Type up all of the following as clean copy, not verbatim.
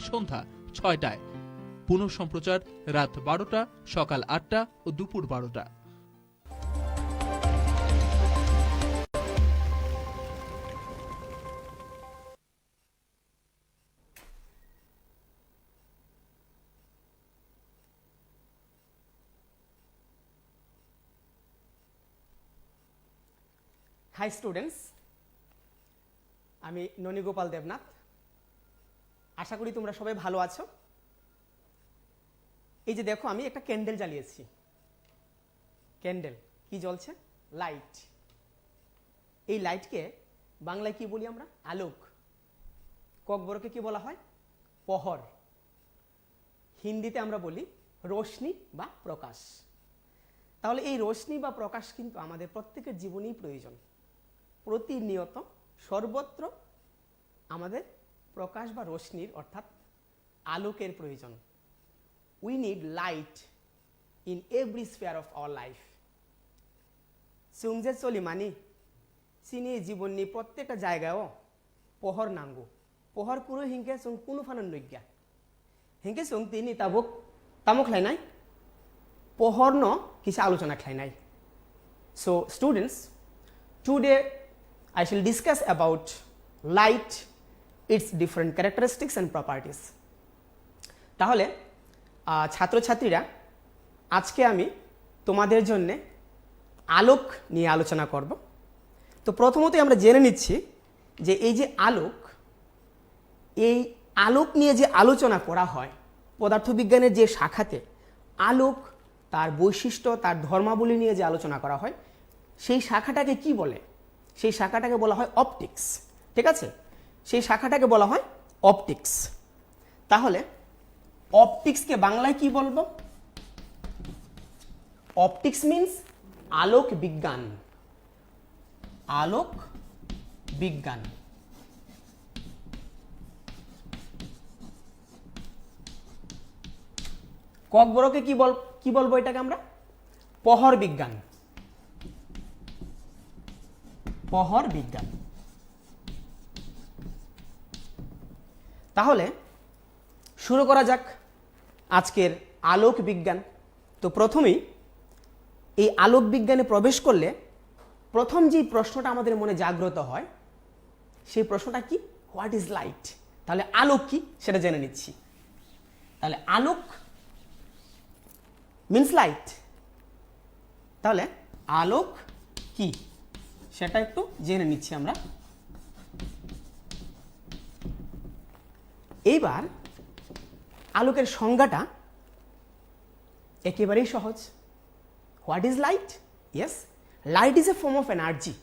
সন্ধ্যা 6টায়। পুনঃ সম্প্রচার রাত 12টা, সকাল 8টা ও দুপুর 12টা। হাই স্টুডেন্টস, আমি ননীগোপাল দেবনাথ। আশা করি তোমরা সবাই ভালো আছো। এই যে দেখো, আমি একটা ক্যান্ডেল জ্বালিয়েছি। ক্যান্ডেল কি জ্বলছে? লাইট। এই লাইটকে বাংলায় কি বলি আমরা? আলোক। ককবরকে কি বলা হয়? পহর। হিন্দিতে আমরা বলি রোশনি বা প্রকাশ। তাহলে এই রোশনি বা প্রকাশ কিন্তু আমাদের প্রত্যেকের জীবনেই প্রয়োজন। প্রতিনিয়ত সর্বত্র আমাদের প্রকাশ বা রোশনির অর্থাৎ আলোকের প্রয়োজন। We need light in every sphere of our life. সুংজে চলি মানি চিনি জীবননি প্রত্যেকটা জায়গায়ও পহর নাঙ্গু। পহর কুরু হিংকে সুং কোনো ফানান নজ্ঞা হিংকে সুং তিনি তাবুক তামুক খাইনাই পহর ন কিছু আলোচনা খাইনাই। So students, today I shall discuss about light, its different characteristics and properties. তাহলে ছাত্রছাত্রীরা, আজকে আমি তোমাদের জন্য আলোক নিয়ে আলোচনা করব। তো প্রথমতই আমরা জেনে নিচ্ছি যে এই যে আলোক, এই আলোক নিয়ে যে আলোচনা করা হয় পদার্থবিজ্ঞানের যে শাখাতে আলোক, তার বৈশিষ্ট্য, তার ধর্মাবলী নিয়ে যে আলোচনা করা হয়, সেই শাখাটাকে কি বলে? সেই শাখাটাকে বলা হয় অপটিক্স। ঠিক আছে, সেই শাখাটাকে বলা হয় অপটিক্স। তাহলে অপটিক্সকে বাংলায় কি বলবো? অপটিক্স মিন্স আলোক বিজ্ঞান। আলোক বিজ্ঞান। ককবরকে কি বলবো এটাকে আমরা? পহর বিজ্ঞান। পহর বিজ্ঞান। তাহলে শুরু করা যাক আজকের আলোক বিজ্ঞান। তো প্রথমেই এই আলোক বিজ্ঞানে প্রবেশ করলে প্রথম যে প্রশ্নটা আমাদের মনে জাগ্রত হয়, সেই প্রশ্নটা কি? What is light? তাহলে আলোক কি সেটা জেনে নিচ্ছি। তাহলে আলোক মিন্স লাইট। তাহলে আলোক কি সেটা একটু জেনে নিচ্ছি আমরা। এইবার আলোকের সংজ্ঞাটা একেবারেই সহজ। What is light? Yes, light is a form of energy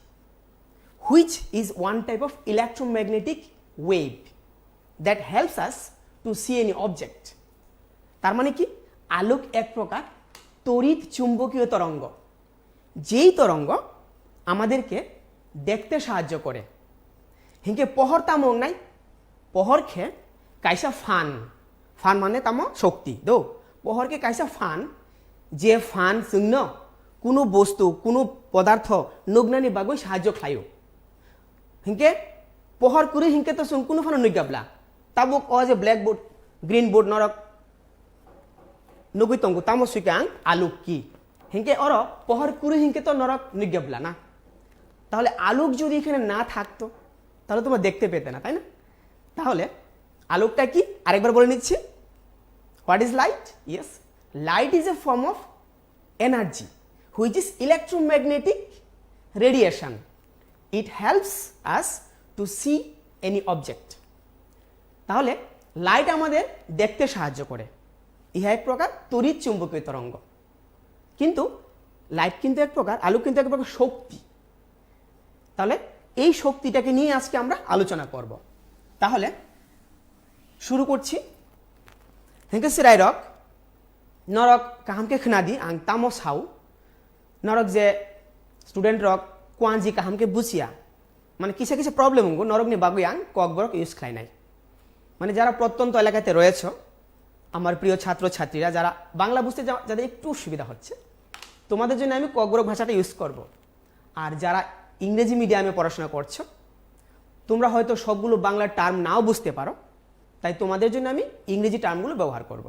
which is one type of electromagnetic wave that helps us to C any object. তার মানে কি? আলোক এক প্রকার তড়িৎ চুম্বকীয় তরঙ্গ, যেই তরঙ্গ আমাদেরকে দেখতে সাহায্য করে। হিংকে পহর তামং নাই, পহর খে কাইসা ফান। ফান মানে তাম শক্তি দো। পহরকে কাইসা ফান, যে ফান চিহ্ন কোনো বস্তু, কোনো পদার্থ নগ্নানি বাগৈ সাহায্য খায়ও। হিংকে পহর করে হিংকে তো কোনো ফান নজ্ঞাবলা তাবুক অ যে ব্ল্যাক বোর্ড, গ্রিন বোর্ড নরক নগুই তঙ্গু তামো সুইকাং আলোক কি হিংকে অর পহর করে হিংকে তো নরক নজ্ঞাবলা না। তাহলে আলোক যদি এখানে না থাকতো তাহলে তোমরা দেখতে পেতে না, তাই না? তাহলে আলোকটা কি আরেকবার বলে নিচ্ছি। What is light? Yes, light is a form of energy which is electromagnetic radiation. It helps us to C any object. তাহলে লাইট আমাদের দেখতে সাহায্য করে। ইহা এক প্রকার তড়িৎ চুম্বকীয় তরঙ্গ। কিন্তু লাইট কিন্তু এক প্রকার, আলোক কিন্তু এক প্রকার শক্তি। তাহলে এই শক্তিটাকে নিয়ে আজকে আমরা আলোচনা করব। তাহলে শুরু করছি। হেঁকে সিরাই রক নরক কাহামকে খাদি আং তামো সাউ নরক যে স্টুডেন্ট রক কোয়াঞ্জি কাহামকে বুঝিয়া মানে কিসে কিসে প্রবলেম হঙ্গো নরক নিয়ে বাগুই আং ককবরক ইউজ খাই নাই। মানে যারা প্রত্যন্ত এলাকাতে রয়েছ, আমার প্রিয় ছাত্রছাত্রীরা, যারা বাংলা বুঝতে যাদের একটু সুবিধা হচ্ছে, তোমাদের জন্য আমি ককবরক ভাষাটা ইউজ করব। আর যারা ইংরেজি মিডিয়ামে পড়াশোনা করছো, তোমরা হয়তো সবগুলো বাংলা টার্ম নাও বুঝতে পারো, তাই তোমাদের জন্য আমি ইংরেজি টার্মগুলো ব্যবহার করব।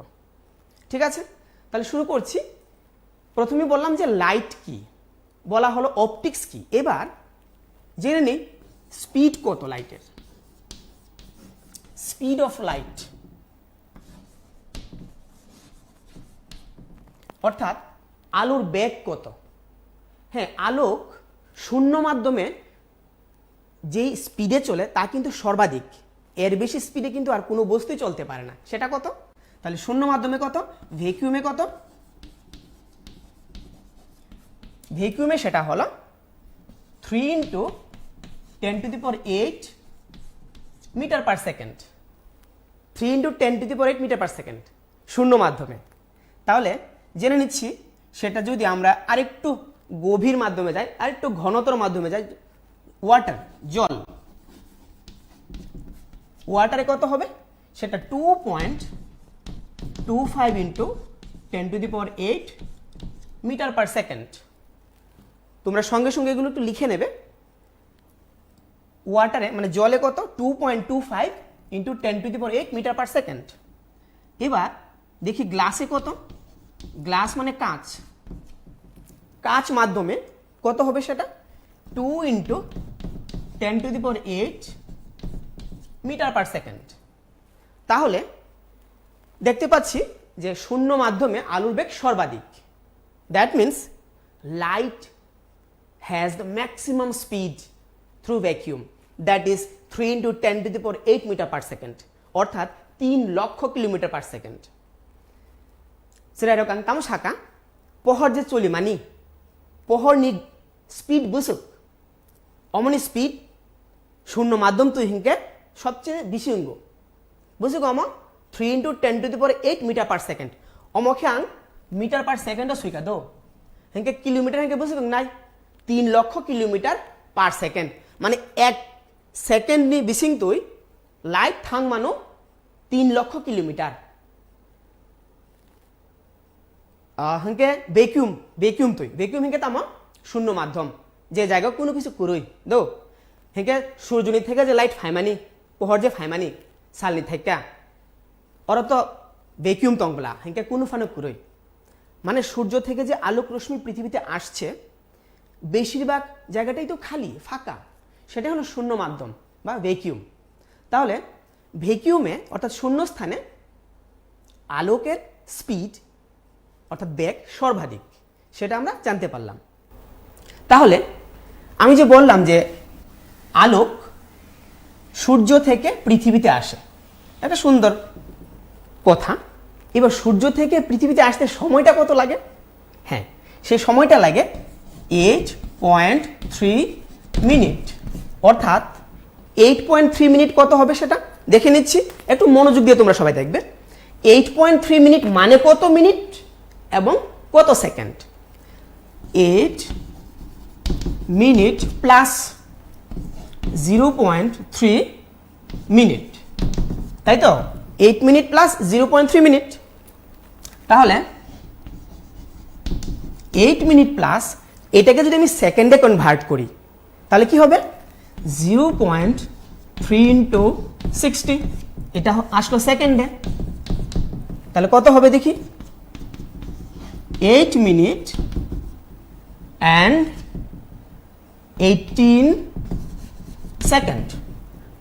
ঠিক আছে, তাহলে শুরু করছি। প্রথমে বললাম যে লাইট কি, বলা হলো অপটিক্স কি। এবার জেনে নিই স্পিড কত লাইটের। স্পিড অফ লাইট অর্থাৎ আলোর বেগ কত। হ্যাঁ, আলোক শূন্য মাধ্যমে যেই স্পিডে চলে তা কিন্তু সর্বাধিক, এর বেশি স্পিডে কিন্তু আর কোনো বস্তুই চলতে পারে না। সেটা কত? তাহলে শূন্য মাধ্যমে কত, ভ্যাকুয়ামে কত, ভ্যাকুয়ামে সেটা হলো 3 × 10⁸ metre per second. 3 × 10⁸ metre per second শূন্য মাধ্যমে। তাহলে জেনে নিচ্ছি সেটা যদি আমরা আরেকটু গভীর মাধ্যমে যাই, আরেকটু ঘনতর মাধ্যমে যাই, ওয়াটার, জল, ওয়াটারে কত হবে সেটা 2.25 × 10⁸ মিটার পার সেকেন্ড। তোমরা সঙ্গে সঙ্গে এগুলো একটু লিখে নেবে। ওয়াটারে মানে জলে কত, 2.25 × 10⁸ মিটার পার সেকেন্ড। এবার দেখি গ্লাসে কত, গ্লাস মানে কাঁচ, কাঁচ মাধ্যমে কত হবে সেটা 2 × 10⁸ মিটার পার সেকেন্ড। তাহলে দেখতে পাচ্ছি যে শূন্য মাধ্যমে আলোর বেগ সর্বাধিক। That means light has the maximum speed through vacuum, that is 3 × 10⁸ metre per second, অর্থাৎ 3 লক্ষ কিলোমিটার পার সেকেন্ড। সেটা এরকম কাম শাখা পহর যে চলি মানি পহর নি স্পিড বুঝুক অমনি স্পিড শূন্য মাধ্যম তুই হিংকে সবচেয়ে বেশি অঙ্গ বুঝুক অম 3 × 10⁸ মিটার পার সেকেন্ড। অমকে আং মিটার পার সেকেন্ড সুইকা দো হিংকে কিলোমিটার হিংকে বুঝুক নাই 3 লক্ষ কিলোমিটার পার সেকেন্ড, মানে 1 সেকেন্ড নি বিসিং তুই লাইট থাং মানো 3 লক্ষ কিলোমিটার। হিংকে ভ্যাকুয়াম, ভ্যাকুয়াম তুই ভ্যাকুয়াম হিংকে তাম শূন্য মাধ্যম যে জায়গা কোনো কিছু করুই দো হিংকে সূর্যনি থেকে যে লাইট ফাইমানি পোহর যে ফাইমানি সালনি থেকে ওরা তো ভ্যাকুয়াম তংবলা হিংকে কোনো ফানো করুই, মানে সূর্য থেকে যে আলোক রশ্মি পৃথিবীতে আসছে বেশিরভাগ জায়গাটাই তো খালি ফাঁকা, সেটা হলো শূন্য মাধ্যম বা ভ্যাকুয়াম। তাহলে ভ্যাকুয়ামে অর্থাৎ শূন্য স্থানে আলোকের স্পিড অর্থাৎ বেগ সর্বাধিক, সেটা আমরা জানতে পারলাম। তাহলে আমি যে বললাম যে আলোক সূর্য থেকে পৃথিবীতে আসে, একটা সুন্দর কথা। এবার সূর্য থেকে পৃথিবীতে আসতে সময়টা কত লাগে? হ্যাঁ, সেই সময়টা লাগে 8.3 মিনিট, অর্থাৎ 8.3 মিনিট কত হবে সেটা দেখে নিচ্ছি, একটু মনোযোগ দিয়ে তোমরা সবাই দেখবে। 8.3 মিনিট মানে কত মিনিট এবং কত সেকেন্ড? 8 মিনিট প্লাস 0.3 মিনিট, তাই তো? 8 মিনিট প্লাস 0.3 মিনিট। তাহলে 8 মিনিট প্লাস এটাকে যদি আমি সেকেন্ডে কনভার্ট করি তাহলে কি হবে? 0.3 × 60, এটা আসলো সেকেন্ডে। তাহলে কত হবে দেখি? 8 মিনিট অ্যান্ড 18 সেকেন্ড।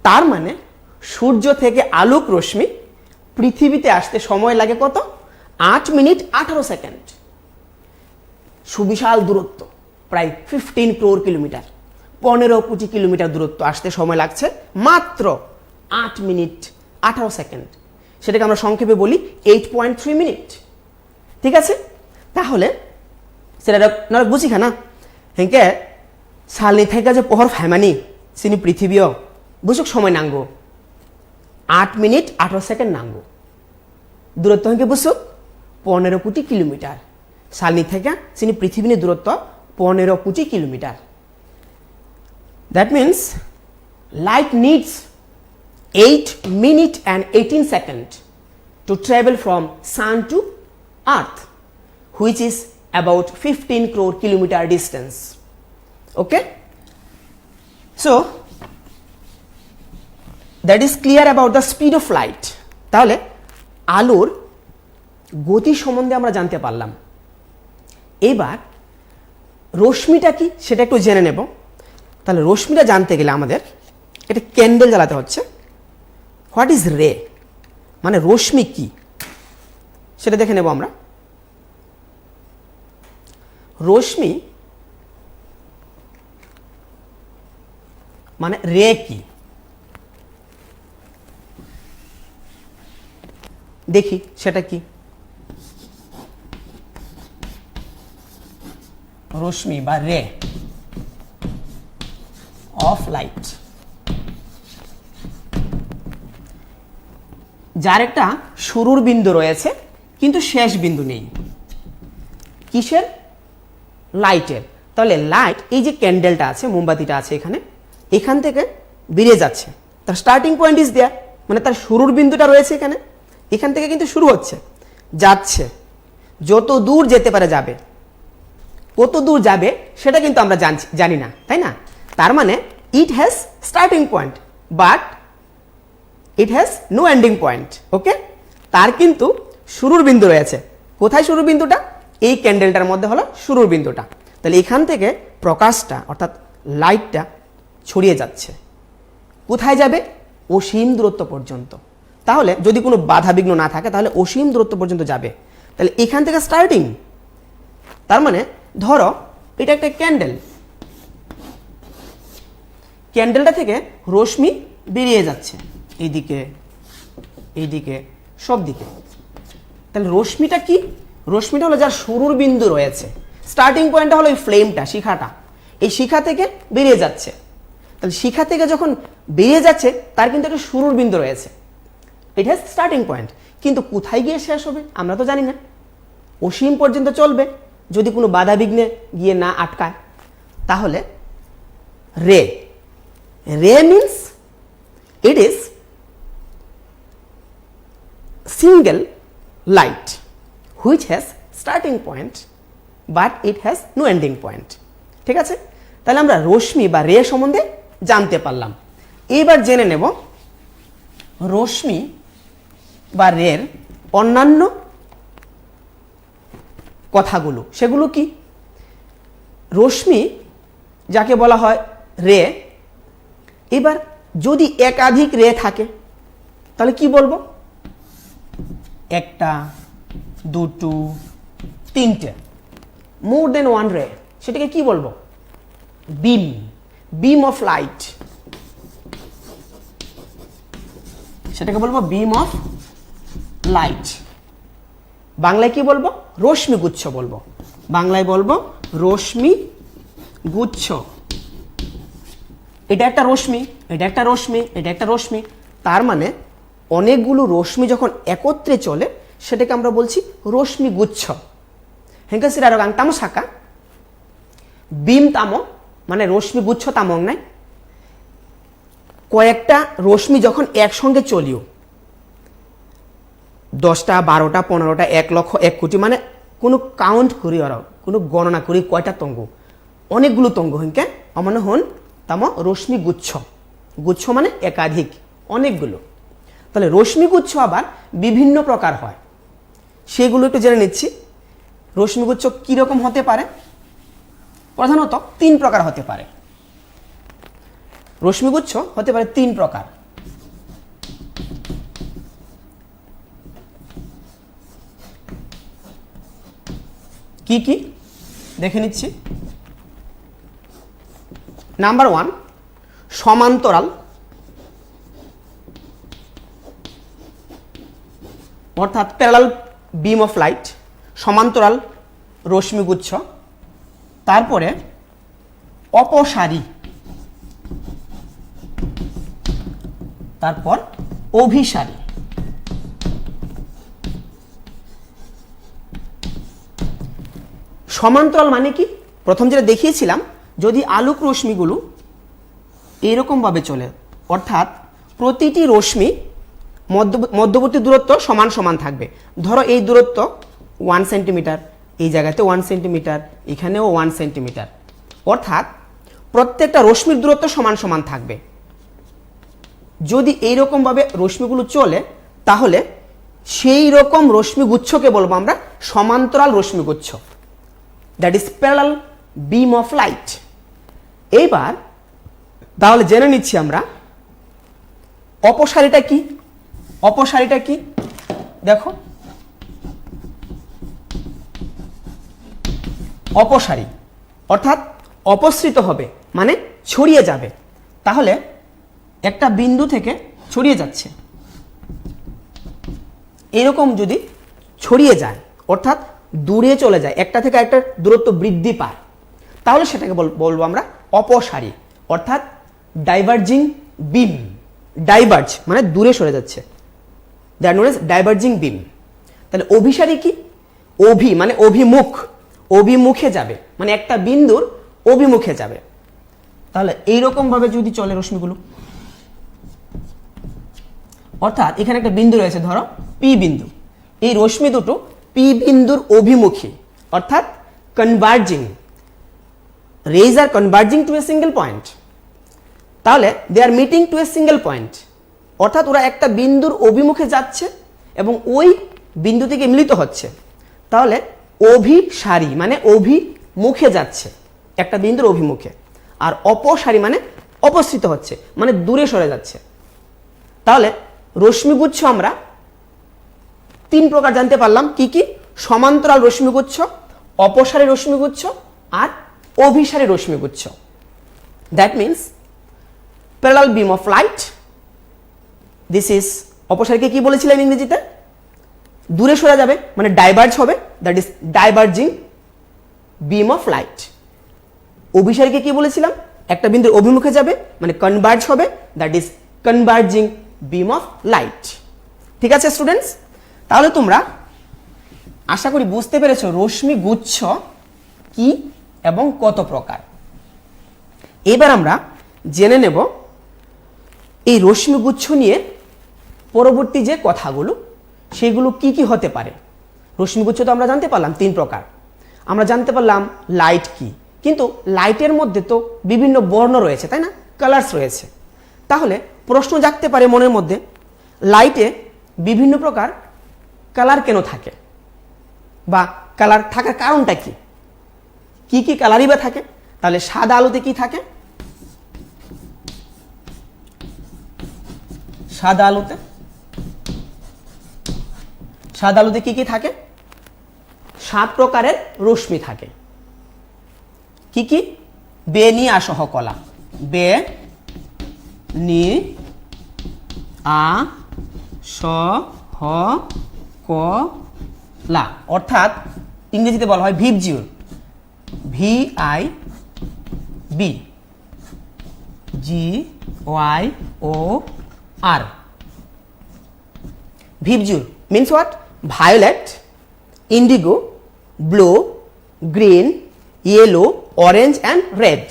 তার মানে সূর্য থেকে আলোক রশ্মি পৃথিবীতে আসতে সময় লাগে কত? 8 মিনিট 18 সেকেন্ড। সুবিশাল দূরত্ব, প্রায় 15 crore কিলোমিটার, 15 কোটি কিলোমিটার দূরত্ব আসতে সময় লাগছে মাত্র 8 মিনিট 18 সেকেন্ড। সেটাকে আমরা সংক্ষেপে বলি 8.3 মিনিট। ঠিক আছে, তাহলে সেটা বুঝি খানা হেঁকে সালনি থেকে যে পহর ফ্যামানি সিনি পৃথিবীও বুঝুক সময় নাঙ্গো 8 মিনিট 18 সেকেন্ড নাঙ্গো। দূরত্ব হেঁকে বুঝুক 15 কোটি কিলোমিটার। সালনি থেকে সিনি পৃথিবীর দূরত্ব 15 কোটি kilometre. That means light needs 8 minute and 18 seconds to travel from sun to earth, which is about 15 crore kilometer distance. Okay, so that is clear about the speed of light. তাহলে আলোর গতি সম্বন্ধে আমরা জানতে পারলাম। এবার রশ্মিটা কি সেটা একটু জেনে নেব। তাহলে রশ্মিটা জানতে গেলে আমাদের একটা ক্যান্ডেল জ্বালাতে হচ্ছে। হোয়াট ইজ রে, মানে রশ্মি কি সেটা দেখে নেব আমরা। রশ্মি মানে রে কি দেখি সেটা কি। রশ্মি বা রে অফ লাইট, যার একটা শুরুর বিন্দু রয়েছে কিন্তু শেষ বিন্দু নেই। কিসের? লাইটের। তাহলে লাইট, এই যে ক্যান্ডেলটা আছে, মোমবাতিটা আছে এখানে, এখান থেকে বেরিয়ে যাচ্ছে। তার স্টার্টিং পয়েন্ট ইজ দেয়ার, মানে তার শুরুর বিন্দুটা রয়েছে এখানে, এখান থেকে কিন্তু শুরু হচ্ছে, যাচ্ছে, যত দূর যেতে পারে যাবে। কত দূর যাবে সেটা কিন্তু আমরা জানি না, তাই না? তার মানে it has starting point but it has no ending point. Okay, তার কিন্তু শুরুর বিন্দু রয়েছে। কোথায় শুরুর বিন্দুটা? এই ক্যান্ডেলটার মধ্যে হলো শুরুর বিন্দুটা। তাহলে এখান থেকে প্রকাশটা অর্থাৎ লাইটটা ছড়িয়ে যাচ্ছে। কোথায় যাবে? অসীম দূরত্ব পর্যন্ত। তাহলে যদি কোনো বাধা বিঘ্ন না থাকে তাহলে অসীম দূরত্ব পর্যন্ত যাবে। তাহলে এখান থেকে স্টার্টিং, তার মানে ধরো এটা একটা ক্যান্ডেল, ক্যান্ডেলটা থেকে রশ্মি বেরিয়ে যাচ্ছে এইদিকে, এইদিকে, সব দিকে। তাহলে রশ্মিটা কি? রশ্মিটা হলো যার শুরুর বিন্দু রয়েছে, স্টার্টিং পয়েন্টটা হলো এই ফ্লেমটা, শিখাটা, এই শিখা থেকে বেরিয়ে যাচ্ছে। তাহলে শিখা থেকে যখন বেরিয়ে যাচ্ছে তার কিন্তু একটা শুরুর বিন্দু রয়েছে, ইট হ্যাজ স্টার্টিং পয়েন্ট। কিন্তু কোথায় গিয়ে শেষ হবে আমরা তো জানি না। অসীম পর্যন্ত চলবে যদি কোনো বাধা বিঘ্নে গিয়ে না আটকায়। তাহলে রে, রে means it is single light which has starting point but it has no ending point। ঠিক আছে, তাহলে আমরা রশ্মি বা রে সম্বন্ধে জানতে পারলাম। এবার জেনে নেব রশ্মি বা রের অন্যান্য কথাগুলো। সেগুলো কি? রশ্মি যাকে বলা হয় রে, এবার যদি একাধিক রে থাকে তাহলে কি বলবো? একটা, দুটো, তিনটে, মোর দেন ওয়ান রে, সেটাকে কি বলবো? বিম, বিম অফ লাইট, সেটাকে বলবো বিম অফ লাইট। বাংলায় কি বলবো? রশ্মি গুচ্ছ বলবো। বাংলায় বলবো রশ্মি গুচ্ছ। এটা একটা রশ্মি, এটা একটা রশ্মি, এটা একটা রশ্মি। তার মানে অনেকগুলো রশ্মি যখন একত্রে চলে সেটাকে আমরা বলছি রশ্মি গুচ্ছ। হেঙ্কাসির আরো গাং তামো শাখা বিম তামো, মানে রশ্মি গুচ্ছ তামং নাই। কয়েকটা রশ্মি যখন একসঙ্গে চলিও, 10টা, 12টা, 15টা, 1 লক্ষ, 1 কোটি, মানে কোনো কাউন্ট করি ওরা, কোনো গণনা করি কয়টা তঙ্গ, অনেকগুলো তঙ্গ হিংকে অমানে হন তাম রশ্মি গুচ্ছ। গুচ্ছ মানে একাধিক, অনেকগুলো। তাহলে রশ্মিগুচ্ছ আবার বিভিন্ন প্রকার হয়, সেগুলো একটু জেনে নিচ্ছি। রশ্মিগুচ্ছ কীরকম হতে পারে? প্রধানত 3 প্রকার হতে পারে। রশ্মিগুচ্ছ হতে পারে 3 প্রকার। কি কি দেখে নিচ্ছি। নাম্বার 1, সমান্তরাল, অর্থাৎ প্যারালাল বিম অফ লাইট, সমান্তরাল রশ্মিগুচ্ছ। তারপরে অপসারী, তারপর অভিসারী। সমান্তরাল মানে কি? প্রথম যেটা দেখিয়েছিলাম, যদি আলোক রশ্মিগুলো এইরকমভাবে চলে, অর্থাৎ প্রতিটি রশ্মি মধ্যবর্তী দূরত্ব সমান সমান থাকবে। ধরো এই দূরত্ব 1 সেন্টিমিটার, এই জায়গাতে 1 সেন্টিমিটার, এখানেও 1 সেন্টিমিটার, অর্থাৎ প্রত্যেকটা রশ্মির দূরত্ব সমান সমান থাকবে। যদি এইরকমভাবে রশ্মিগুলো চলে তাহলে সেই রকম রশ্মিগুচ্ছকে বলবো আমরা সমান্তরাল রশ্মিগুচ্ছ, that is parallel beam of light. এইবার তাহলে জেনে নিচ্ছি আমরা অপসারীটা কি। অপসারীটা কি দেখো, অপসারী অর্থাৎ অপসৃত হবে মানে ছড়িয়ে যাবে। তাহলে একটা বিন্দু থেকে ছড়িয়ে যাচ্ছে, এরকম যদি ছড়িয়ে যায় অর্থাৎ দূরে চলে যায়, একটা থেকে একটা দূরত্ব বৃদ্ধি পায়, তাহলে সেটাকে বলবো আমরা অপসারী অর্থাৎ ডাইভার্জিং বিম। ডাইভার্জ মানে দূরে সরে যাচ্ছে, দ্যাট নোন এজ ডাইভার্জিং বিম। তাহলে অভিসারী কি? অভি মানে অভিমুখ, অভিমুখে যাবে মানে একটা বিন্দুর অভিমুখে যাবে। তাহলে এইরকম ভাবে যদি চলে রশ্মিগুলো, অর্থাৎ এখানে একটা বিন্দু রয়েছে ধরো পি বিন্দু, এই রশ্মি দুটো পি বিন্দুর অভিমুখী অর্থাৎ converging, rays are converging to a single point. তাহলে they are meeting to a single point, অর্থাৎ ওরা একটা বিন্দুর অভিমুখে যাচ্ছে এবং ওই বিন্দু থেকে মিলিত হচ্ছে। তাহলে অভিসারী মানে অভিমুখে যাচ্ছে একটা বিন্দুর অভিমুখে, আর অপসারী মানে অপসৃত হচ্ছে মানে দূরে সরে যাচ্ছে। তাহলে রশ্মিগুচ্ছ আমরা তিন প্রকার জানতে পারলাম, কি কি? সমান্তরাল রশ্মিগুচ্ছ, অপসারী রশ্মিগুচ্ছ আর অভিসারী রশ্মিগুচ্ছ। That means parallel beam of light, this is অপসারীকে কি বলেছিলাম ইংরেজিতে? দূরে সরে যাবে মানে ডাইভার্জ হবে, that is diverging beam of light. অভিসারীকে কি বলেছিলাম? একটা বিন্দুর অভিমুখে যাবে মানে কনভার্জ হবে, that is converging beam of light. ঠিক আছে স্টুডেন্টস, তাহলে তোমরা আশা করি বুঝতে পেরেছো রশ্মিগুচ্ছ কি এবং কত প্রকার। এবার আমরা জেনে নেব এই রশ্মিগুচ্ছ নিয়ে পরবর্তী যে কথাগুলো সেগুলো কি কি হতে পারে। রশ্মিগুচ্ছ তো আমরা জানতে পারলাম তিন প্রকার, আমরা জানতে পারলাম লাইট কি, কিন্তু লাইটের মধ্যে তো বিভিন্ন বর্ণ রয়েছে তাই না, কালার্স রয়েছে। তাহলে প্রশ্ন জাগতে পারে মনের মধ্যে, লাইটে বিভিন্ন প্রকার কালার কেন থাকে বা কালার থাকার কারণটা কি, কি কি কালারই বা থাকে? তাহলে সাদা আলোতে কি থাকে? সাদা আলোতে কি কি থাকে? 7 প্রকারের রশ্মি থাকে। কি কি? বে নি আসহ কলা, বে নি আ স হ ক লা, অর্থাৎ ইংরেজিতে বলা হয় VIBGYOR, V I B G Y O R. VIBGYOR means what? Violet, indigo, blue, green, yellow, orange and red.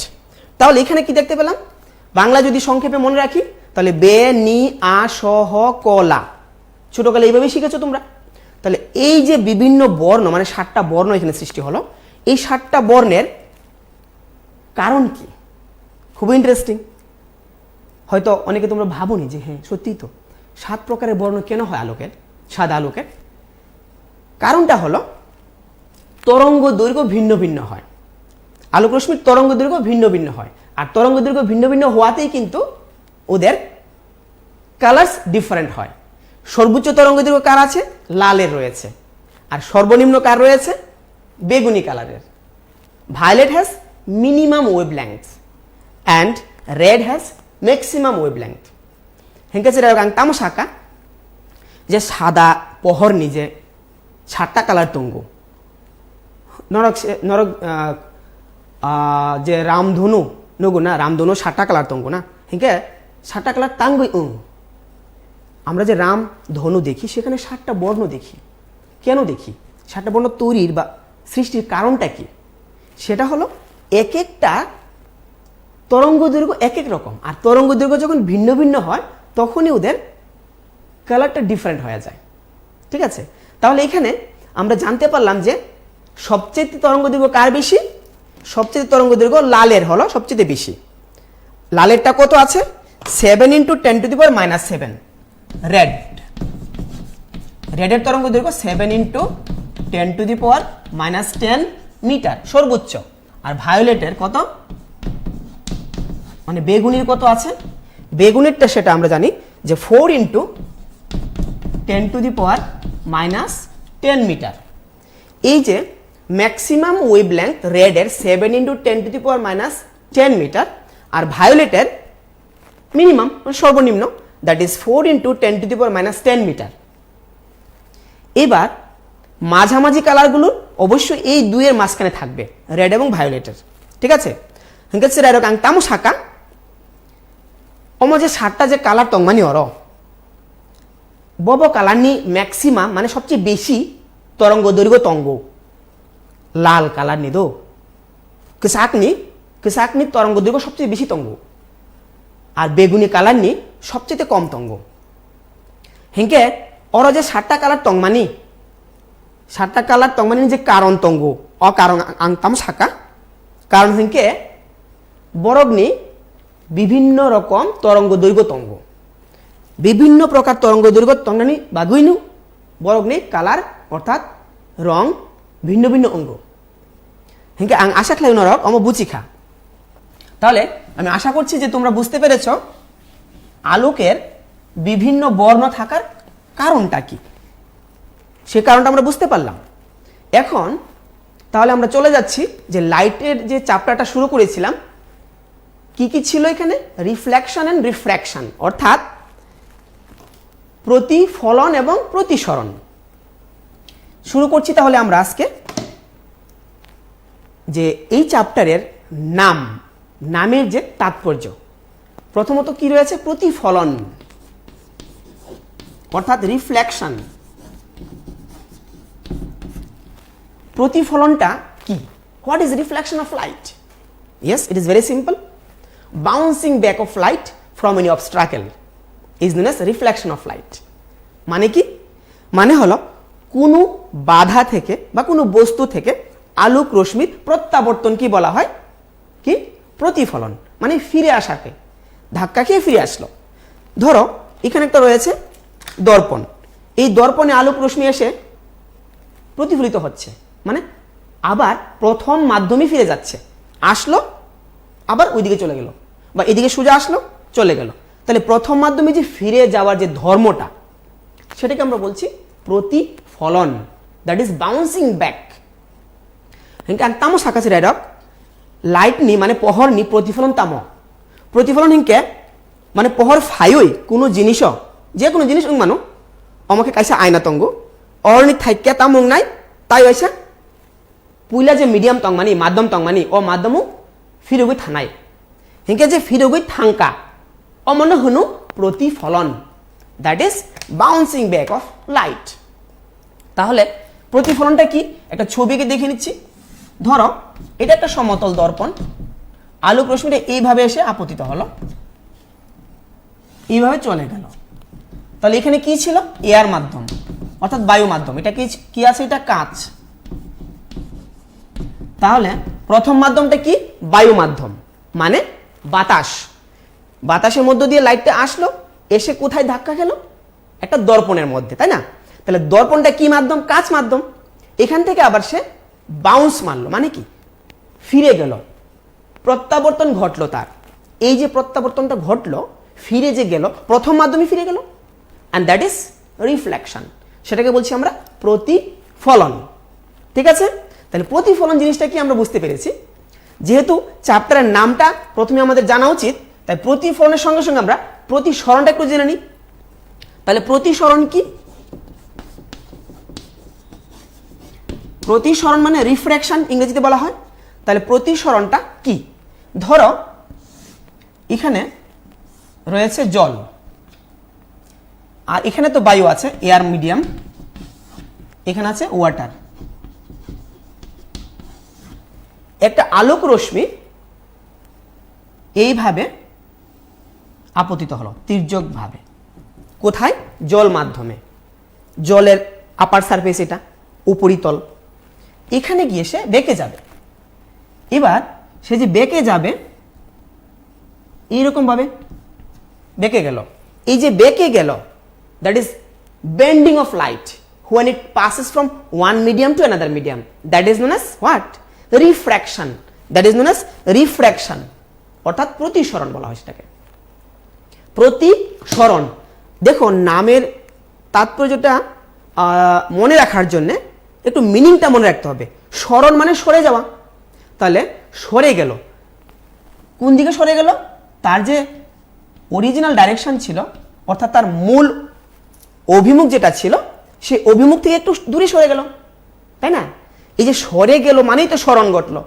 তাহলে এখানে কি দেখতে পেলাম? বাংলা যদি সংক্ষেপে মনে রাখি তাহলে বে নি আ স হ ক লা, ছোটকালে এইভাবে শিখেছো তোমরা। তাহলে এই যে বিভিন্ন বর্ণ মানে 7টা বর্ণ এখানে সৃষ্টি হলো, এই 7টা বর্ণের কারণ কি? খুব ইন্টারেস্টিং। হয়তো অনেকে তোমরা ভাবোনি যে হ্যাঁ সত্যিই তো 7 প্রকারের বর্ণ কেন হয় আলোকের, সাদা আলোকের? কারণটা হলো তরঙ্গ দৈর্ঘ্য ভিন্ন ভিন্ন হয়, আলোক রশ্মির তরঙ্গ দৈর্ঘ্য ভিন্ন ভিন্ন হয়, আর তরঙ্গ দৈর্ঘ্য ভিন্ন ভিন্ন হওয়াতেই কিন্তু ওদের কালার্স ডিফারেন্ট হয়। সর্বোচ্চ তরঙ্গ দৈর্ঘ্য কার আছে? লালের রয়েছে, আর সর্বনিম্ন কার রয়েছে? বেগুনি কালারের। Violet has minimum wavelength and red has maximum wavelength. হেঙ্কেছে রাং তামসাকা যে সাদা পহর নিজে 7টা কালার তঙ্গু নরক নরক যে রামধনু নগু না, রামধনু 7টা কালার তঙ্গু না, হেঁকে 7টা কালার তাঙ্গুই। আমরা যে রাম ধনু দেখি সেখানে 7টা বর্ণ দেখি। কেন দেখি? 7টা বর্ণ তৈরির বা সৃষ্টির কারণটা কি? সেটা হলো এক একটা তরঙ্গ দৈর্ঘ্য এক এক রকম, আর তরঙ্গ দৈর্ঘ্য যখন ভিন্ন ভিন্ন হয় তখনই ওদের কালারটা ডিফারেন্ট হয়ে যায়। ঠিক আছে, তাহলে এখানে আমরা জানতে পারলাম যে সবচেয়ে তরঙ্গ দৈর্ঘ্য কার বেশি? সবচেয়ে তরঙ্গ দৈর্ঘ্য লালের হলো সবচেয়ে বেশি। লালেরটা কত আছে? 7 × 10⁻⁷। রেড রেডের তরঙ্গ দৈর্ঘ্য 7 × 10⁻⁻10 মিটার সর্বোচ্চ। আর ভায়োলেটের কত, মানে বেগুনির কত আছে, বেগুনিরটা সেটা আমরা জানি যে 4 × 10⁻⁻10 মিটার। এই যে ম্যাক্সিমাম ওয়েভলেংথ রেডের 7 × 10⁻⁻10 মিটার আর ভায়োলেটের মিনিমাম সর্বনিম্ন দ্যাট ইজ 4 × 10⁻⁻10 মিটার। এবার মাঝামাঝি কালারগুলো অবশ্যই এই দুইয়ের মাঝখানে থাকবে, রেড এবং ভায়োলেটের, ঠিক আছে। হচ্ছে রেড আং তামু শাকা যে 7টা যে কালার তংমানি অর বব কালারনি ম্যাক্সিমাম মানে সবচেয়ে বেশি তরঙ্গ দৈর্ঘ্য তঙ্গ লাল কালার নি দো কেসাকনি তরঙ্গ দৈর্ঘ্য সবচেয়ে বেশি তঙ্গ আর বেগুনি কালার নি সবচেয়ে কম তঙ্গ। হেঁকে ওর যে 7টা কালার তংমানি 7টা কালার তংমানি যে কারণ তঙ্গ অকারণ আংতাম শাকা কারণ হেঁকে বরগ্নি বিভিন্ন রকম তরঙ্গ দৈর্ঘ্য তঙ্গ বিভিন্ন প্রকার তরঙ্গ দৈর্ঘ্য তংনানি বাগুইনু বরগ্নি কালার অর্থাৎ রং ভিন্ন ভিন্ন অঙ্গ হেঁকে আং আশা খাই নরক অম বুচিখা। তাহলে আমি আশা করছি যে তোমরা বুঝতে পেরেছ আলোকের বিভিন্ন বর্ণ থাকার কারণটা কি, সে কারণটা আমরা বুঝতে পারলাম। এখন তাহলে আমরা চলে যাচ্ছি যে লাইটের যে চ্যাপ্টারটা শুরু করেছিলাম, কি কি ছিল এখানে, রিফ্লেকশন এন্ড রিফ্র্যাকশন অর্থাৎ প্রতিফলন এবং প্রতিসরণ। শুরু করছি তাহলে আমরা আজকে যে এই চ্যাপ্টারের নামের যে তাৎপর্য। প্রথমত কি রয়েছে, প্রতিফলন অর্থাৎ রিফ্লেকশন। প্রতিফলনটা কি, what is reflection of light? Yes, it is very simple. Bouncing back of light from any obstacle is known as reflection of light. মানে কি, মানে হলো কোনো বাধা থেকে বা কোনো বস্তু থেকে আলোক রশ্মির প্রত্যাবর্তন কি বলা হয়, কি প্রতিফলন, মানে ফিরে আসাকে, ধাক্কা খেয়ে ফিরে আসলো। ধরো এখানে একটা রয়েছে দর্পণ, এই দর্পণে আলোক রশ্মি এসে প্রতিফলিত হচ্ছে, মানে আবার প্রথম মাধ্যমে ফিরে যাচ্ছে, আসলো আবার ওইদিকে চলে গেল বা এদিকে সোজা আসলো চলে গেল। তাহলে প্রথম মাধ্যমে যে ফিরে যাওয়ার যে ধর্মটা সেটাকে আমরা বলছি প্রতিফলন, দ্যাট ইজ বাউন্সিং ব্যাক। তামো সাকাছে ডাইরক লাইট নি মানে পহর নি প্রতিফলন তামো প্রতিফলন হিংকে মানে পহর ফাইই কোনো জিনিস যে কোনো জিনিস মানো আমাকে কাইসা আয়না তঙ্গ অরনি থাইকে তামং নাই তাই হয়েছে পুইলা যে মিডিয়াম তংমানি মাধ্যম তংমানি ও মাধ্যমও ফিরগই থানাই হিংকে যে ফিরগই থাঙ্কা অমন হনু প্রতিফলন, that is bouncing back of light. তাহলে প্রতিফলনটা কি, একটা ছবিকে দেখে নিচ্ছি। ধরো এটা একটা সমতল দর্পণ, আলোক রশ্মিটা এইভাবে এসে আপতিত হলো, এইভাবে চলে গেল। তাহলে এখানে কি ছিল, এয়ার মাধ্যম অর্থাৎ বায়ু মাধ্যম। এটা কি আছে, এটা কাঁচ। তাহলে প্রথম মাধ্যমটা কি, বায়ু মাধ্যম মানে বাতাস, বাতাসের মধ্য দিয়ে লাইটটা আসলো, এসে কোথায় ধাক্কা খেলো, একটা দর্পণের মধ্যে, তাই না? তাহলে দর্পণটা কি মাধ্যম, কাঁচ মাধ্যম। এখান থেকে আবার সে বাউন্স মারলো, মানে কি ফিরে গেল, প্রত্যাবর্তন ঘটলো তার। এই যে প্রত্যাবর্তনটা ঘটলো, ফিরে যে গেল, প্রথম মাধ্যমে ফিরে গেল, অ্যান্ড দ্যাট ইজ রিফ্লেকশন। সেটাকে বলছি আমরা প্রতিফলন, ঠিক আছে? তাহলে প্রতিফলন জিনিসটা কি আমরা বুঝতে পেরেছি। যেহেতু চ্যাপ্টারের নামটা প্রথমে আমাদের জানা উচিত, তাই প্রতিফলনের সঙ্গে সঙ্গে আমরা প্রতিসরণটা একটু জেনে নিই। তাহলে প্রতিসরণ কি, প্রতিসরণ মানে রিফ্র্যাকশন ইংরেজিতে বলা হয়। তাহলে প্রতিসরণটা কি, ধরো এখানে রয়েছে জল আর এখানে তো বায়ু আছে, এয়ার মিডিয়াম, এখানে আছে ওয়াটার। একটা আলোক রশ্মি এইভাবে আপতিত হলো তির্যক ভাবে, কোথায়, জল মাধ্যমে, জলের আপার সারফেস এটা উপরিতল, এখানে গিয়ে সে বেঁকে যাবে। এবার সে যে বেঁকে যাবে এইরকম ভাবে বেঁকে গেল, এই যে বেঁকে গেল that is bending of light, when it passes from one medium to another medium. That is known as what? Refraction. That is known as refraction. অর্থাৎ প্রতিসরণ বলা হয় সেটাকে। প্রতিসরণ, দেখো নামের তাৎপর্যটা মনে রাখার জন্য একটু মিনিংটা মনে রাখতে হবে। সরণ মানে সরে যাওয়া, তাহলে সরে গেল, কোন দিকে সরে গেল? তার যে অরিজিনাল ডাইরেকশন ছিল, অর্থাৎ তার মূল অভিমুখ যেটা ছিল, সেই অভিমুখ থেকে একটু দূরে সরে গেল, তাই না? এই যে সরে গেল মানেই তো সরণ ঘটলো,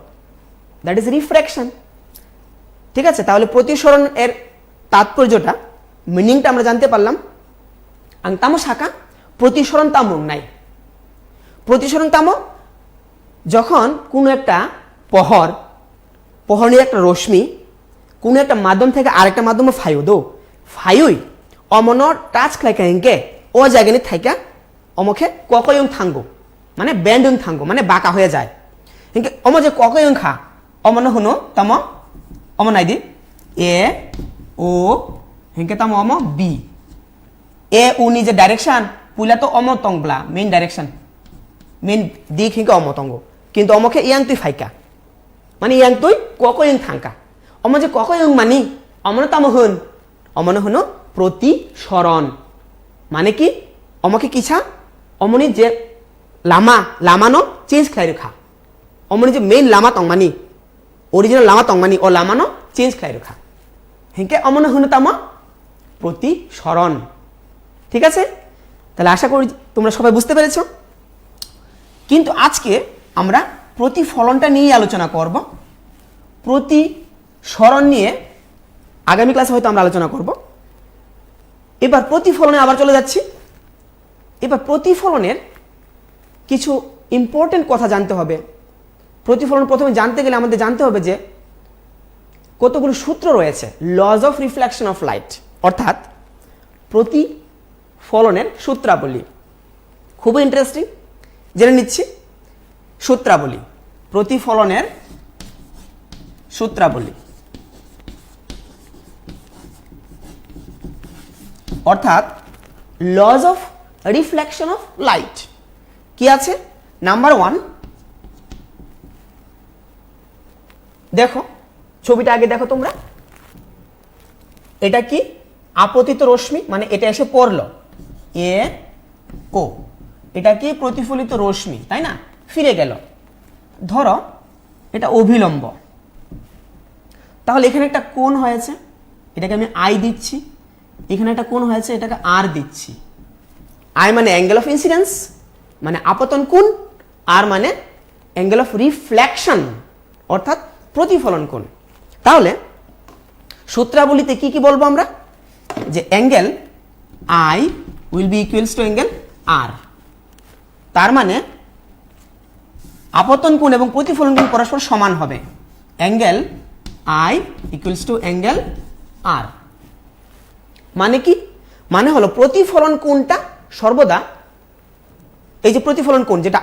দ্যাট ইজ রিফ্র্যাকশন। ঠিক আছে, তাহলে প্রতিসরণ এর তাৎপর্যটা, মিনিংটা আমরা জানতে পারলাম। আং তামো শাখা প্রতিসরণ তামো নাই। প্রতিসরণ তামো যখন কোনো একটা পহরের একটা রশ্মি কোনো একটা মাধ্যম থেকে আরেকটা মাধ্যমে ফাইউই অমন টাচ খাইকে ও জায়গায় থাইকা অমুখে ককয়ং থাঙ্গো মানে ব্যান্ডং থাঙ্গো মানে বাঁকা হয়ে যায়। কিন্তু অম যে ককয়ং খা অমন হুনো তাম অমন নাইদি এ ও হিংকে তাম অম বি এ উনি যে ডাইরেকশন পুইলা তো অমতংবলা মেইন ডাইরেকশন মেইন দিক হিংকে অমতঙ্গ, কিন্তু অমুখে ইয়াং তুই ফাইকা মানে ইয়াং তুই ককয়ং থাঙ্কা অম যে ককয়ং মানি অমন তাম হুন অমন হুনো প্রতিসরণ মানে কি অমকে কিছা অমনি যে লামানো চেঞ্জ খাই রেখা অমনি যে মেইন লামা তংমানি অরিজিনাল লামা তংমানি ও লামানো চেঞ্জ খাই রেখা হিংকে অমন হুনো তাম প্রতিসরণ। ঠিক আছে, তাহলে আশা করি তোমরা সবাই বুঝতে পেরেছ। কিন্তু আজকে আমরা প্রতিফলনটা নিয়ে আলোচনা করব। প্রতিসরণ নিয়ে আগামী ক্লাসে হয়তো আমরা আলোচনা করব। এবার প্রতিফলনে আবার চলে যাচ্ছি। এবার প্রতিফলনের কিছু ইম্পর্টেন্ট কথা জানতে হবে। প্রতিফলন প্রথমে জানতে গেলে আমাদের জানতে হবে যে কতগুলো সূত্র রয়েছে, lodge of reflection of light, অর্থাৎ প্রতিফলনের সূত্রাবলী। খুবই ইন্টারেস্টিং, জেনে নিচ্ছি সূত্রাবলী। প্রতিফলনের সূত্রাবলী অর্থাৎ lodge of reflection of light কি আছে? নাম্বার 1, দেখো ছবিটা আগে দেখো তোমরা, এটা কি আপতিত রশ্মি মানে এটা এসে পড়লো এ ও, এটা কি প্রতিফলিত রশ্মি, তাই না? ফিরে গেল, ধরো এটা অভিলম্ব, তাহলে এখানে একটা কোণ হয়েছে, এটাকে আমি আই দিচ্ছি, এখানে একটা কোণ হয়েছে, এটাকে আর দিচ্ছি। আই মানে অ্যাঙ্গেল অফ ইনসিডেন্স মানে আপতন কোণ, আর মানে অ্যাঙ্গেল অফ রিফ্লেকশন অর্থাৎ প্রতিফলন কোণ। তাহলে সূত্রাবলীতে কি কি বলবো আমরা? যে angle I will be equals to angle R, তার মানে আপতন কোণ এবং প্রতিফলন কোণ পরস্পর সমান হবে। Angle I equals to angle R মানে কি? মানে হলো প্রতিফলন কোণটা সর্বদা, এই যে প্রতিফলন কোণ যেটা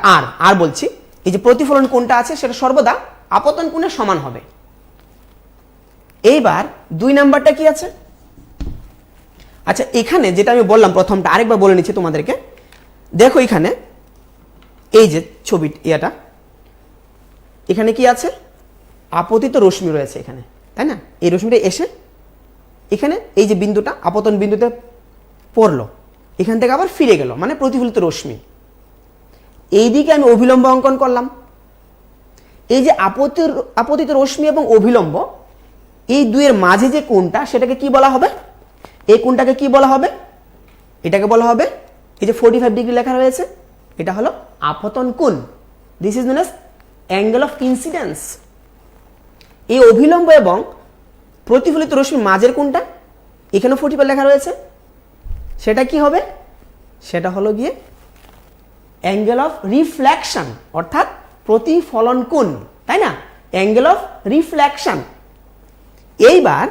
আর বলছি, এই যে প্রতিফলন কোণটা আছে সেটা সর্বদা আপতন কোণের সমান হবে। এইবার 2 নাম্বারটা কি আছে? আচ্ছা এখানে যেটা আমি বললাম প্রথমটা আরেকবার বলে নিচ্ছি তোমাদেরকে। দেখো এখানে এই যে ছবি এটা, এখানে কি আছে? আপতিত রশ্মি রয়েছে এখানে, তাই না? এই রশ্মিটা এসে এখানে এই যে বিন্দুটা আপতন বিন্দুতে পড়লো, এখান থেকে আবার ফিরে গেল মানে প্রতিফলিত রশ্মি। এই দিকে আমি অভিলম্ব অঙ্কন করলাম। এই যে আপতিত রশ্মি এবং অভিলম্ব এই দুইয়ের মাঝে যে কোণটা সেটাকে কি বলা হবে? এই কোণটাকে কি বলা হবে? এটাকে বলা হবে, এই যে 45 ডিগ্রি লেখা রয়েছে, এটা হলো আপতন কোণ। This is known as angle of incidence. এই অভিলম্ব এবং প্রতিফলিত রশ্মির মাঝের কোণটা এখানে 45 লেখা রয়েছে, সেটা কি হবে? সেটা হলো গিয়ে অ্যাঙ্গেল অফ রিফ্লেকশন অর্থাৎ প্রতিফলন কোণ, তাই না? Angle of reflection. এইবার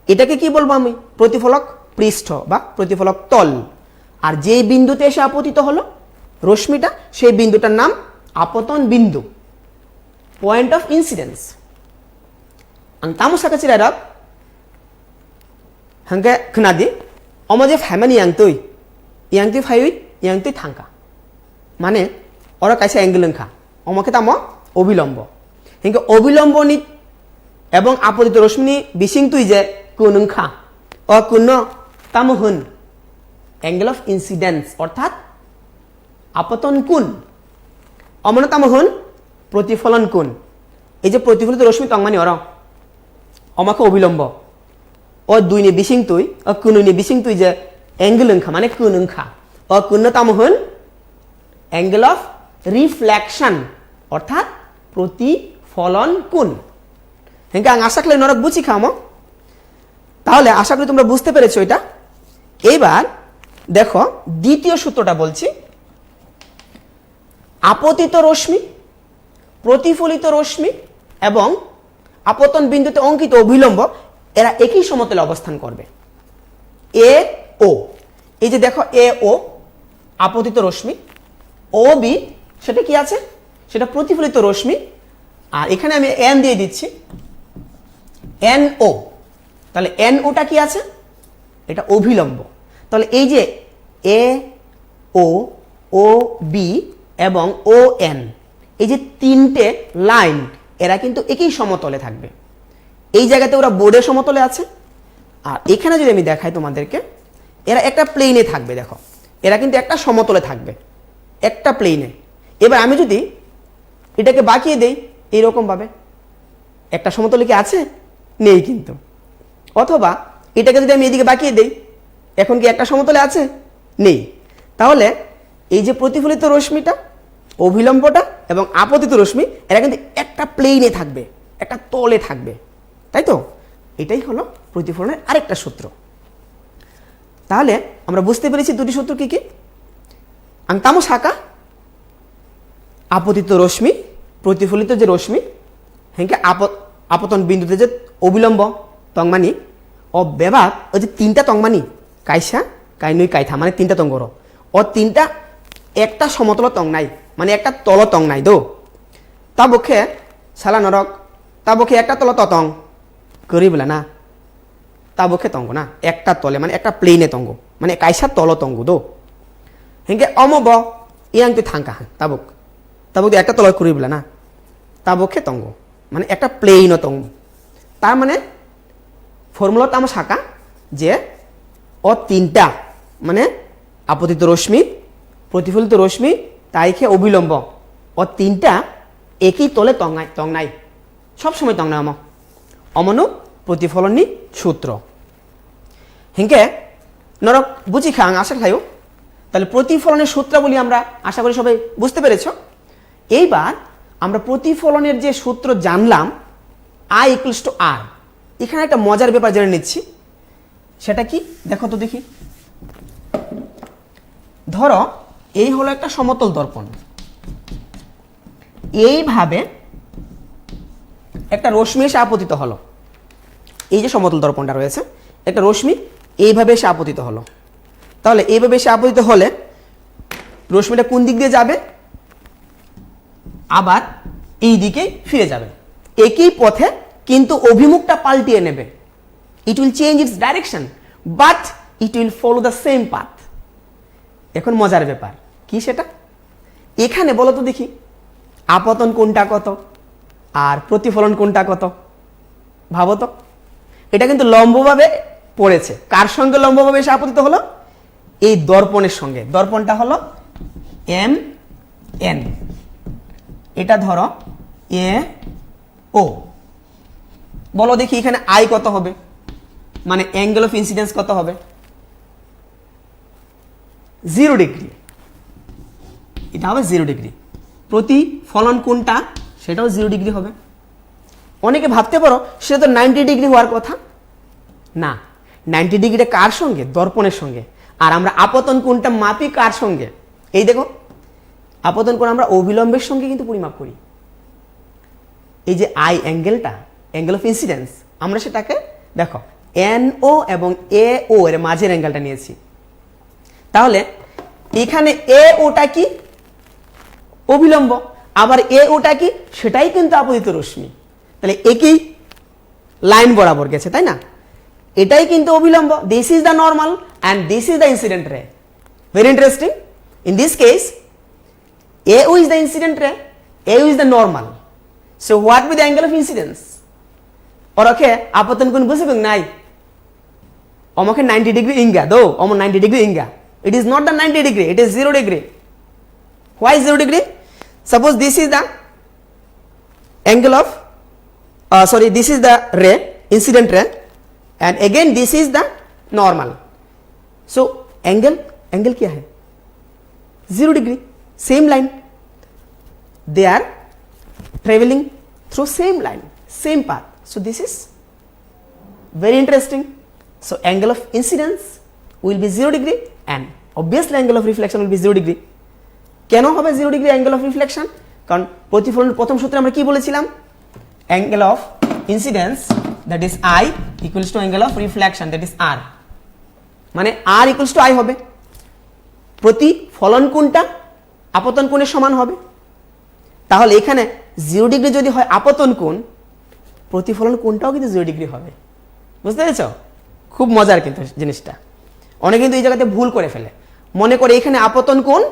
এটাকে কি বলবো আমি? প্রতিফলক পৃষ্ঠ বা প্রতিফলক তল। আর যেই বিন্দুতে এসে আপতিত হলো রশ্মিটা, সেই বিন্দুটার নাম আপতন বিন্দু, point of incidence. ang tamo sa katsirarap hangga knadi omo je family yang tui fayu yang tui thangka মানে ওরা কাছে অ্যাঙ্গেল খা অমকে তাম অবিলম্ব হিংকে অবিলম্ব নি এবং আপতিত রশ্মি বিশিং তুই যে কুন খা ও কুন তাম হুন অ্যাঙ্গেল অফ ইনসিডেন্স অর্থাৎ আপতন কোণ অমন তাম হুন প্রতিফলন কোণ এই যে প্রতিফলিত রশ্মি তংমানি অর অমাকে অবিলম্ব ও দুই নি বিশিং তুই ও কুন নি বিশিং তুই যে অ্যাঙ্গেল খা মানে কুন খা ও কুন তাম হুন অ্যাঙ্গেল অফ রিফ্লেকশন অর্থাৎ প্রতিফলন কোণ হেঁকে আং আশা করি নরক বুঝি খামো তাহলে আশা করি তোমরা বুঝতে পেরেছো এটা এইবার দেখো দ্বিতীয় সূত্রটা বলছি আপতিত রশ্মি প্রতিফলিত রশ্মি এবং আপতন বিন্দুতে অঙ্কিত অভিলম্ব এরা একই সমতলে অবস্থান করবে এ ও এই যে দেখো এ ও আপতিত রশ্মি ও বি সেটা কি আছে সেটা প্রতিফলিত রশ্মি আর এখানে আমি এন দিয়ে দিচ্ছি এন ও তাহলে এন ওটা কি আছে এটা অভিলম্ব তাহলে এই যে এ ও ও বি এবং ও এন এই যে তিনটে লাইন এরা কিন্তু একই সমতলে থাকবে এই জায়গাতে ওরা বোর্ডের সমতলে আছে আর এখানে যদি আমি দেখাই তোমাদেরকে এরা একটা প্লেনে থাকবে দেখো এরা কিন্তু একটা সমতলে থাকবে একটা প্লেনে এবার আমি যদি এটাকে বাঁকিয়ে দেই এইরকম ভাবে একটা সমতলে কি আছে নেই কিন্তু অথবা এটাকে যদি আমি এদিকে বাঁকিয়ে দেই এখন কি একটা সমতলে আছে নেই তাহলে এই যে প্রতিফলিত রশ্মিটা অভিলম্বটা এবং আপতিত রশ্মি এরা কিন্তু একটা প্লেনে থাকবে একটা তলে থাকবে তাই তো এটাই হলো প্রতিফলনের আরেকটা সূত্র তাহলে আমরা বুঝতে পেরেছি দুটি সূত্র কি কি আংতামো শাখা আপতিত রশ্মি প্রতিফলিত যে রশ্মি হেঁকে আপতন বিন্দুতে যে অবিলম্ব তংমানি ও বেবাক ওই যে তিনটা তংমানি কাইসা কাইনুই কাইথা মানে তিনটা তঙ্গর ও তিনটা একটা সমতল তং নাই মানে একটা তল তং নাই দো তা বক্ষে সালা নরক তা বক্ষে একটা তল তং করি বলে না তা বক্ষে তঙ্গ না একটা তলে মানে একটা প্লেনে তঙ্গ মানে কাইসা তল তঙ্গ দো হেঁকে অমব ইয়াং তুই থাঙ্কা তাবুক তাবুক একটা তল করি বলে না তা বক্ষে তঙ্গ মানে একটা প্লেন তঙ্গ তার মানে ফর্মুলা তো আমার শাখা যে ও তিনটা মানে আপতিত রশ্মি প্রতিফলিত রশ্মি তাইকে অবিলম্ব ও তিনটা একই তলে তং নাই সবসময় তং নাই অমনু প্রতিফলনী সূত্র হিংকে নরক বুঝি খাং আশা খাইও তাহলে প্রতিফলনের সূত্রাবলী আমরা আশা করি সবাই বুঝতে পেরেছ এইবার আমরা প্রতিফলনের যে সূত্র জানলাম I ইকুয়ালস টু আর এখানে একটা মজার ব্যাপার জেনে নিচ্ছি সেটা কি দেখো তো দেখি ধরো এই হলো একটা সমতল দর্পণ এইভাবে একটা রশ্মি এসে আপতিত হলো এই যে সমতল দর্পণটা রয়েছে একটা রশ্মি এইভাবে এসে আপতিত হলো তাহলে এইভাবে এসে আপতিত হলে রশ্মিটা কোন দিক দিয়ে যাবে আবার এই দিকেই ফিরে যাবে একই পথে কিন্তু অভিমুখটা পাল্টিয়ে নেবে it will change it's direction but it will follow the same path এখন মজার ব্যাপার কি সেটা এখানে বলো তো দেখি আপতন কোনটা কত আর প্রতিফলন কোনটা কত ভাবো তো এটা কিন্তু লম্বভাবে পড়েছে কার সঙ্গে লম্বভাবে এসে আপতিত হলো এই দর্পণের সঙ্গে দর্পণটা হলো এম এন এটা ধরো এ ও বলো দেখি এখানে আই কত হবে মানে অ্যাঙ্গেল অফ ইনসিডেন্স কত হবে 0 ডিগ্রি এটা হবে 0 ডিগ্রি প্রতিফলন কোনটা সেটাও 0 ডিগ্রি হবে অনেকে ভাবতে পারো সেটা তো 90 ডিগ্রি হওয়ার কথা না 90 ডিগ্রিটা কার সঙ্গে দর্পণের সঙ্গে আর আমরা আপতন কোনটা মাপি কার সঙ্গে এই দেখো আপতন কোণ আমরা অভিলম্বের সঙ্গে কিন্তু পরিমাপ করি এই যে আই অ্যাঙ্গেলটা অ্যাঙ্গেল অফ ইনসিডেন্স আমরা সেটাকে দেখো এন ও এবং এ ও এর মাঝের অ্যাঙ্গেলটা নিয়েছি তাহলে এখানে এ ওটা কি অভিলম্ব আবার এ ওটা কি সেটাই কিন্তু আপতিত রশ্মি তাহলে একই লাইন বরাবর গেছে তাই না এটাই কিন্তু অভিলম্ব this is the normal and this is the incident ray very interesting in this case AO is the incident ray, AO is the normal. So what will be the angle of incidence? Or okay, apatan kun busi bang nai. Omake 90 degree inga do, omo 90 degree inga. It is not the 90 degree, it is 0 degree. Why 0 degree? Suppose this is the angle of this is the ray, incident ray, and again this is the normal. So angle क्या है? 0 degree, same line. They are traveling through same line, same path. So this is very interesting. So angle of incidence will be 0 degree and obviously angle of reflection will be 0 degree. কেন হবে 0 degree angle of reflection? কারণ প্রতিফলনের প্রথম সূত্রে আমরা কি বলেছিলাম? Angle of incidence, that is I, equals to angle of reflection, that is R. মানে R equals to I হবে। প্রতিফলন কোণটা আপতন কোণের সমান হবে। তাহলে এখানে 0 ডিগ্রি যদি হয় আপতন কোণ, প্রতিফলন কোণটাও কিন্তু 0 ডিগ্রি হবে। বুঝতে পেরেছো? খুব মজার কিন্তু জিনিসটা। অনেকে কিন্তু এই জায়গাতে ভুল করে ফেলে, মনে করে এখানে আপতন কোণ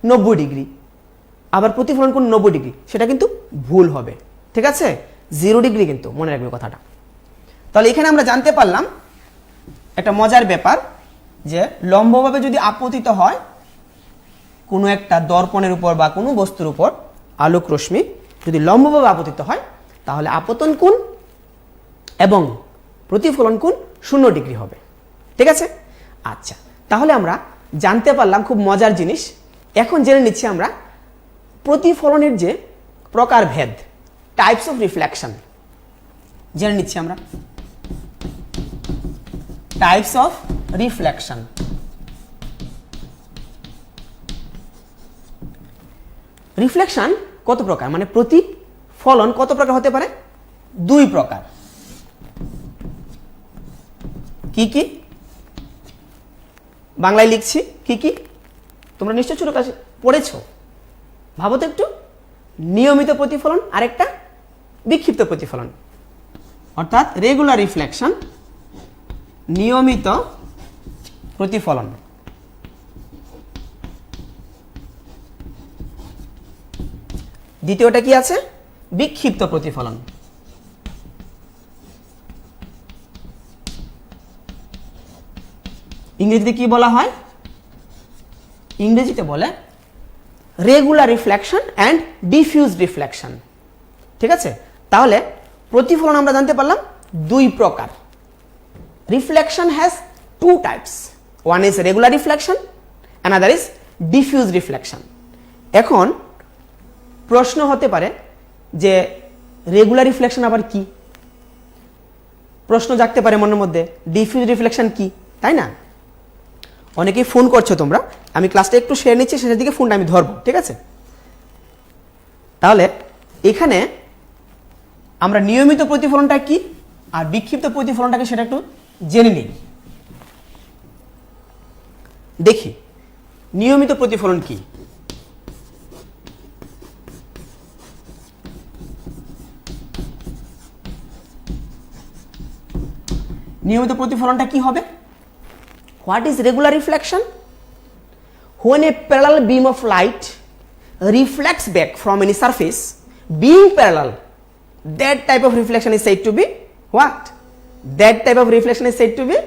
90 ডিগ্রি আবার প্রতিফলন কোণ 90 ডিগ্রি, সেটা কিন্তু ভুল হবে। ঠিক আছে? 0 ডিগ্রি কিন্তু মনে রাখবে কথাটা। তাহলে এখানে আমরা জানতে পারলাম একটা মজার ব্যাপার, যে লম্বভাবে যদি আপতিত হয় কোনো একটা দর্পণের উপর বা কোনো বস্তুর উপর আলোক রশ্মি যদি লম্বভাবে আপতিত হয়, তাহলে আপতন কোণ এবং প্রতিফলন কোণ 0 ডিগ্রি হবে। ঠিক আছে? আচ্ছা, তাহলে আমরা জানতে পারলাম খুব মজার জিনিস। এখন জেনে নিচ্ছি আমরা প্রতিফলনের যে প্রকারভেদ, টাইপস অফ রিফ্লেকশন জেনে নিচ্ছি আমরা। Types of reflection. রিফ্লেকশন কত প্রকার, মানে প্রতিফলন কত প্রকার হতে পারে? 2 প্রকার। কি কি? বাংলায় লিখছি কি কি, তোমরা নিশ্চয় ছোট ক্লাসে পড়েছো। ভাবো তো একটু। নিয়মিত প্রতিফলন আর একটা বিক্ষিপ্ত প্রতিফলন, অর্থাৎ রেগুলার রিফ্লেকশন, নিয়মিত প্রতিফলন। দ্বিতীয়টা কি আছে? বিক্ষিপ্ত প্রতিফলন। ইংরেজিতে কি বলা হয়? ইংরেজিতে বলে regular reflection and diffuse reflection. ঠিক আছে? তাহলে প্রতিফলন আমরা জানতে পারলাম 2 প্রকার। Reflection has 2 types, one is regular reflection, another is diffuse reflection. এখন প্রশ্ন হতে পারে যে রেগুলার রিফ্লেকশন আবার কি? প্রশ্ন জাগতে পারে মনের মধ্যে, ডিফিউজ রিফ্লেকশন কি, তাই না? অনেকেই ফোন করছো তোমরা, আমি ক্লাসটা একটু শেয়ার নিচ্ছি, শেষের দিকে ফোনটা আমি ধরবো। ঠিক আছে? তাহলে এখানে আমরা নিয়মিত প্রতিফলনটা কি আর বিক্ষিপ্ত প্রতিফলনটাকে সেটা একটু জেনে নিই। দেখি নিয়মিত প্রতিফলন কি। নিয়মিত প্রতিফলনটা কি হবে? What is regular reflection? When a parallel beam of light reflects back from any surface being parallel, that type of reflection is said to be what? That type of reflection is said to be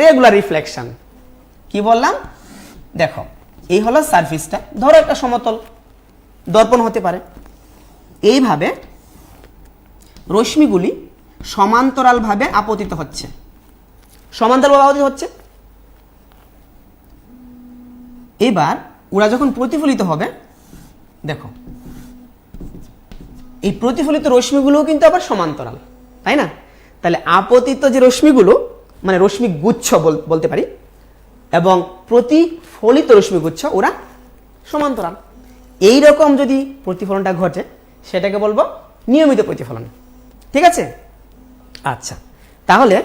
regular reflection. কি বললাম? দেখো, এই হলো সারফেসটা, ধরো একটা সমতল দর্পণ হতে পারে। এইভাবে রশ্মিগুলি সমান্তরালভাবে আপতিত হচ্ছে, সমান্তরালভাবে আপতিত হচ্ছে। এবার ওরা যখন প্রতিফলিত হবে, দেখো এই প্রতিফলিত রশ্মিগুলোও কিন্তু আবার সমান্তরাল, তাই না? তাহলে আপতিত যে রশ্মিগুলো, মানে রশ্মি গুচ্ছ বলতে পারি, এবং প্রতিফলিত রশ্মিগুচ্ছ ওরা সমান্তরাল। এই রকম যদি প্রতিফলনটা ঘটে সেটাকে বলবো নিয়মিত প্রতিফলন। ঠিক আছে? আচ্ছা, তাহলে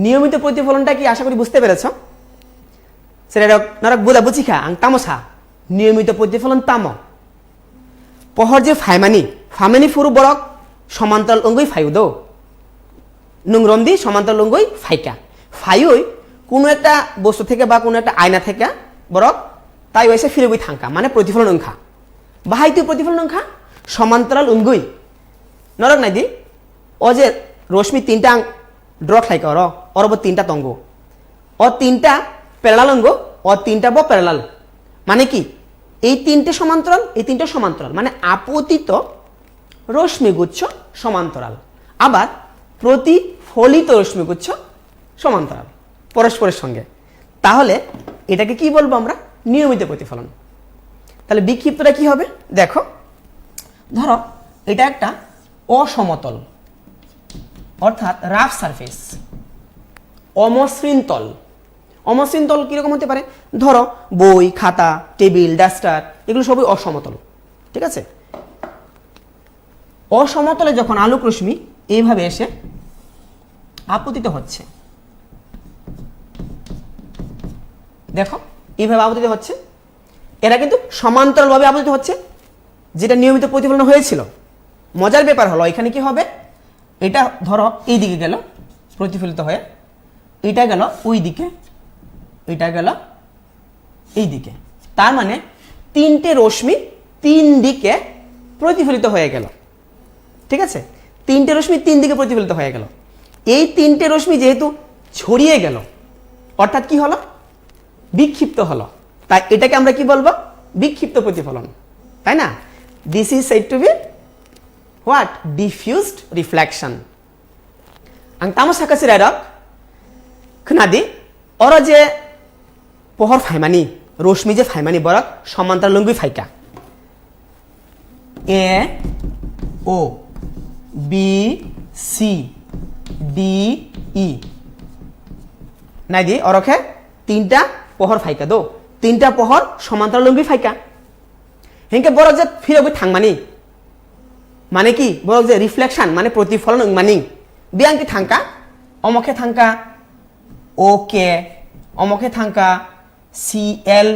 নিয়মিত প্রতিফলনটা কি আশা করি বুঝতে পেরেছ? সেটা নরক বুদা বুচিখা আং তামসা নিয়মিত প্রতিফলন তাম পহর যে ফাইমানি ফুরু বরক সমান্তরাল অঙ্গই ফাইউ দো নুংরমদি সমান্তরাল অঙ্গই ফাইকা ফাইউই কোনো একটা বস্তু থেকে বা কোনো একটা আয়না থেকে বরক তাই হয়েছে ফিরে বই থাঙ্কা, মানে প্রতিফলন অংখা বাহাইতে প্রতিফলন অংখা সমান্তরাল উঙ্গুই নরক নাই দি ও যে রশ্মি তিনটা ড্র খাইকা অরব তিনটা তঙ্গ ও তিনটা প্যারালাল অঙ্গ ও তিনটা ব প্যারালাল মানে কি এই তিনটে সমান্তরাল এই তিনটে সমান্তরাল মানে আপতিত রশ্মিগুচ্ছ সমান্তরাল আবার প্রতিফলিত রশ্মিগুচ্ছ সমান্তরাল পরস্পরের সঙ্গে তাহলে এটাকে কি বলবো আমরা নিয়মিত প্রতিফলন তাহলে বিক্ষিপ্তটা কি হবে দেখো ধরো এটা একটা অসমতল অর্থাৎ রাফ সারফেস অমসৃণ তল অমসৃণ তল কিরকম হতে পারে ধরো বই খাতা টেবিল ডাস্টার এগুলো সবই অসমতল ঠিক আছে অসমতলে যখন আলোক রশ্মি এইভাবে এসে আপতিত হচ্ছে দেখো এইভাবে আপতিত হচ্ছে এরা কিন্তু সমান্তরালভাবে আপতিত হচ্ছে যেটা নিয়মিত প্রতিফলন হয়েছিল মজার ব্যাপার হলো এখানে কি হবে এটা ধরো এই দিকে গেল প্রতিফলিত হয়ে এটা গেল ওই দিকে এটা গেল এই দিকে তার মানে তিনটে রশ্মি তিন দিকে প্রতিফলিত হয়ে গেল ঠিক আছে তিনটে রশ্মি তিন দিকে প্রতিফলিত হয়ে গেল এই তিনটে রশ্মি যেহেতু ছড়িয়ে গেল অর্থাৎ কি হলো বিক্ষিপ্ত হলো তাই এটাকে আমরা কি বলবো বিক্ষিপ্ত প্রতিফলন তাই না this is said to be what diffused reflection ang tama sa kasirarok knadi ora je pohor phaimani roshmi je phaimani borak samantaral lungui phaika a o b c d e nadi orokhe তিনটা pohor phaika do তিনটা pohor samantaral lungui phaika henke borak je phirogui thangmani মানে কি borak je reflection মানে প্রতিফলন মানে Bianchi thangka অমকে thangka ওকে অমকে thangka CL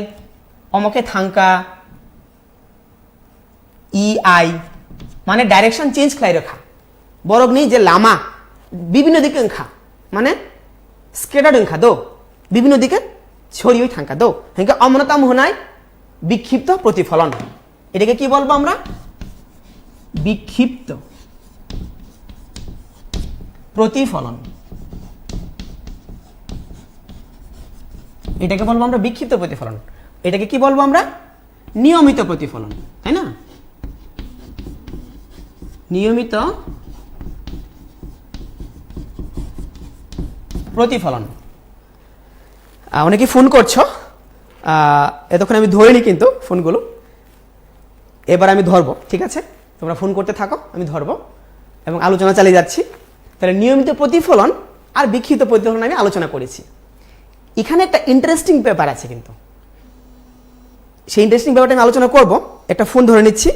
অমকে thangka ইআই মানে direction change খাই রাখা বরগনি যে লামা বিভিন্ন দিকে ওংখা মানে স্কেটার্ড ওংখা দো বিভিন্ন দিকে ছড়িয়ে থাঙ্কা দো হেঁকে অমনতাম হনায় বিক্ষিপ্ত প্রতিফলন এটাকে কি বলবো আমরা বিক্ষিপ্ত প্রতিফলন এটাকে বলবো আমরা বিক্ষিপ্ত প্রতিফলন এটাকে কি বলবো আমরা নিয়মিত প্রতিফলন তাই না নিয়মিত প্রতিফলন অনেকে ফোন করছো এতক্ষণ আমি ধরিনি কিন্তু ফোনগুলো এবার আমি ধরবো ঠিক আছে তোমরা ফোন করতে থাকো আমি ধরবো এবং আলোচনা চালিয়ে যাচ্ছি তাহলে নিয়মিত প্রতিফলন আর বিক্ষিপ্ত প্রতিফলন আমি আলোচনা করেছি এখানে একটা ইন্টারেস্টিং ব্যাপার আছে কিন্তু সেই ইন্টারেস্টিং ব্যাপারটা আমি আলোচনা করব একটা ফোন ধরে নিচ্ছি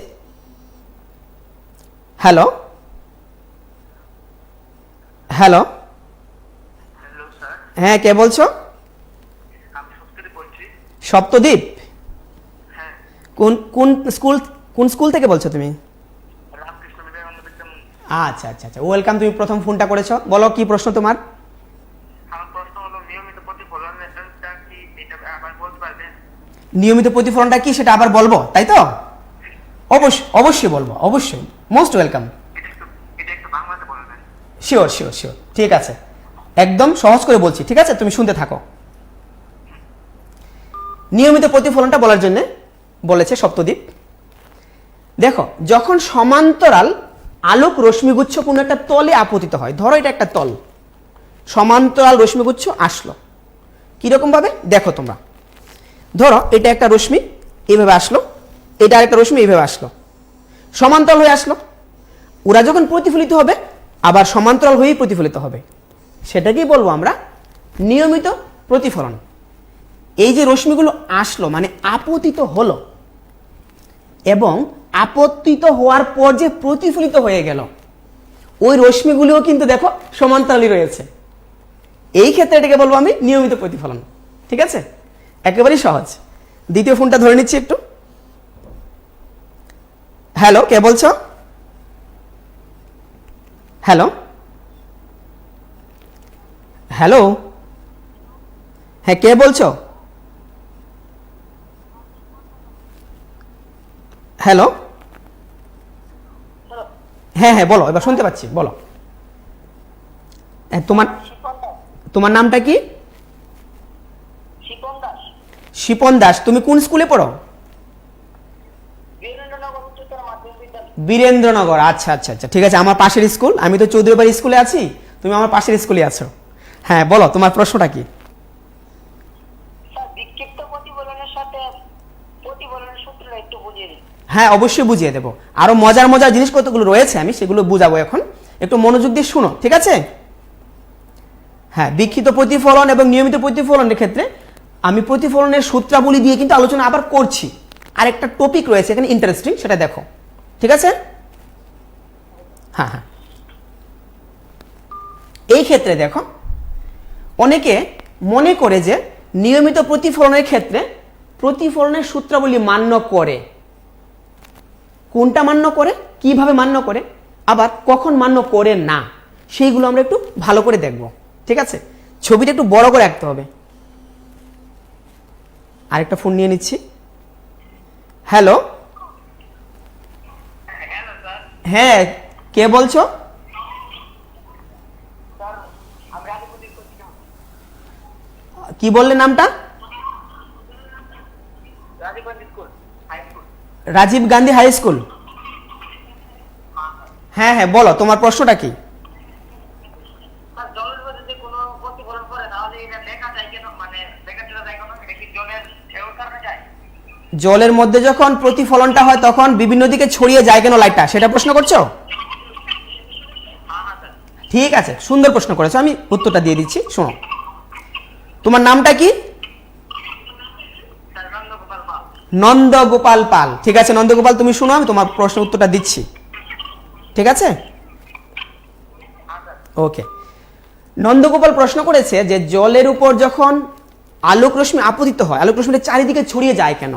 হ্যালো হ্যালো হ্যালো স্যার হ্যাঁ কে বলছো আমি সত্যদীপ বলছি সপ্তদ্বীপ হ্যাঁ কোন স্কুল থেকে বলছো তুমি রামকৃষ্ণ বিবেকানন্দ বিদ্যা মন্দির আচ্ছা আচ্ছা আচ্ছা ওয়েলকাম তুমি প্রথম ফোনটা করেছো বলো কি প্রশ্ন তোমার আমার প্রশ্ন হলো নিয়মিত প্রতিফলনটা কি এটা আবার বলতে পারবেন নিয়মিত প্রতিফলনটা কি সেটা আবার বলবো তাই তো অবশ্যই বলবো অবশ্যই মোস্ট ওয়েলকাম এটা একটু বাংলাতে বলবেন শিওর শিওর শিওর ঠিক আছে একদম সহজ করে বলছি ঠিক আছে তুমি শুনতে থাকো নিয়মিত প্রতিফলনটা বলার জন্য বলেছে সপ্তদ্বীপ দেখো যখন সমান্তরাল আলোক রশ্মিগুচ্ছ কোনো একটা তলে আপতিত হয় ধরো এটা একটা তল সমান্তরাল রশ্মিগুচ্ছ আসলো কিরকম ভাবে দেখো তোমরা ধরো এটা একটা রশ্মি এইভাবে আসলো এটা আরেকটা রশ্মি এইভাবে আসলো সমান্তরাল হয়ে আসলো ওরা যখন প্রতিফলিত হবে আবার সমান্তরাল হয়েই প্রতিফলিত হবে সেটাকেই বলবো আমরা নিয়মিত প্রতিফলন এই যে রশ্মিগুলো আসলো মানে আপতিত হলো এবং আপতিত হওয়ার পর যে প্রতিফলিত হয়ে গেল ওই রশ্মিগুলিও কিন্তু দেখো সমান্তরালই রয়েছে এই ক্ষেত্রে এটাকে বলবো আমি নিয়মিত প্রতিফলন ঠিক আছে একেবারেই সহজ দ্বিতীয় ফোনটা ধরে নিচ্ছি একটু হ্যালো কে বলছো হ্যালো হ্যালো হ্যাঁ কে বলছো হ্যালো, হ্যাঁ হ্যাঁ বলো, এবার শুনতে পাচ্ছি, বলো। তোমার তোমার নামটা কি? শিপন দাস। তুমি কোন স্কুলে পড়ো? বীরেন্দ্রনগর। আচ্ছা আচ্ছা আচ্ছা, ঠিক আছে, আমার পাশের স্কুল। আমি তো চৌধুরীবাড়ি স্কুলে আছি, তুমি আমার পাশের স্কুলে আছো। হ্যাঁ বলো, তোমার প্রশ্নটা কি? বিক্ষিপ্ত প্রতিফলনের সাথে প্রতিফলনের সূত্রটা একটু বুঝিয়ে দিন। হ্যাঁ অবশ্যই বুঝিয়ে দেবো। আরো মজার মজার জিনিস কতগুলো রয়েছে, আমি সেগুলো বুঝাবো এখন, একটু মনোযোগ দিয়ে শুনো, ঠিক আছে? হ্যাঁ, বিক্ষিপ্ত প্রতিফলন এবং নিয়মিত প্রতিফলনের ক্ষেত্রে আমি প্রতিফলনের সূত্রাবলী দিয়ে কিন্তু আলোচনা আবার করছি। আর একটা টপিক রয়েছে এখানে ইন্টারেস্টিং, সেটা দেখো, ঠিক আছে? হ্যাঁ হ্যাঁ, এই ক্ষেত্রে দেখো, অনেকে মনে করে যে নিয়মিত প্রতিফলনের ক্ষেত্রে প্রতিফলনের সূত্রাবলী মান্য করে। কোনটা মান্য করে, কিভাবে মান্য করে, আবার কখন মান্য করে না, সেইগুলো আমরা একটু ভালো করে দেখব, ঠিক আছে? ছবিটা একটু বড় করে রাখতে হবে। আরেকটা ফোন নিয়ে নিচ্ছি। Hello, hello sir. হ্যাঁ কে বলছো? স্যার আমি রাজীবপুর করছি না। কি বললে নামটা? Rajibpur school, high school. Rajiv Gandhi high school. হ্যাঁ হ্যাঁ বলো, তোমার প্রশ্নটা কি? স্যার জলের মধ্যে যে কোনো প্রতিফলন করে তাহলে এটা লেখা যায় কেন, মানে লেখা চলে যায় কেন? এটা কি জলের ঢেউর কারণে যায়? জলের মধ্যে যখন প্রতিফলনটা হয় তখন বিভিন্ন দিকে ছড়িয়ে যায় কেন লাইটটা, সেটা প্রশ্ন করছো? হ্যাঁ স্যার। ঠিক আছে, সুন্দর প্রশ্ন করেছো, আমি উত্তরটা দিয়ে দিচ্ছি, শোনো। তোমার নামটা কি? স্যার নন্দগোপাল পাল। নন্দগোপাল পাল। ঠিক আছে নন্দগোপাল, তুমি শোনো, আমি তোমার প্রশ্নের উত্তরটা দিচ্ছি, ঠিক আছে? হ্যাঁ স্যার। ওকে, নন্দগোপাল প্রশ্ন করেছে যে জলের উপর যখন আলোক রশ্মি আপতিত হয়, আলোক রশ্মিটা চারিদিকে ছড়িয়ে যায় কেন?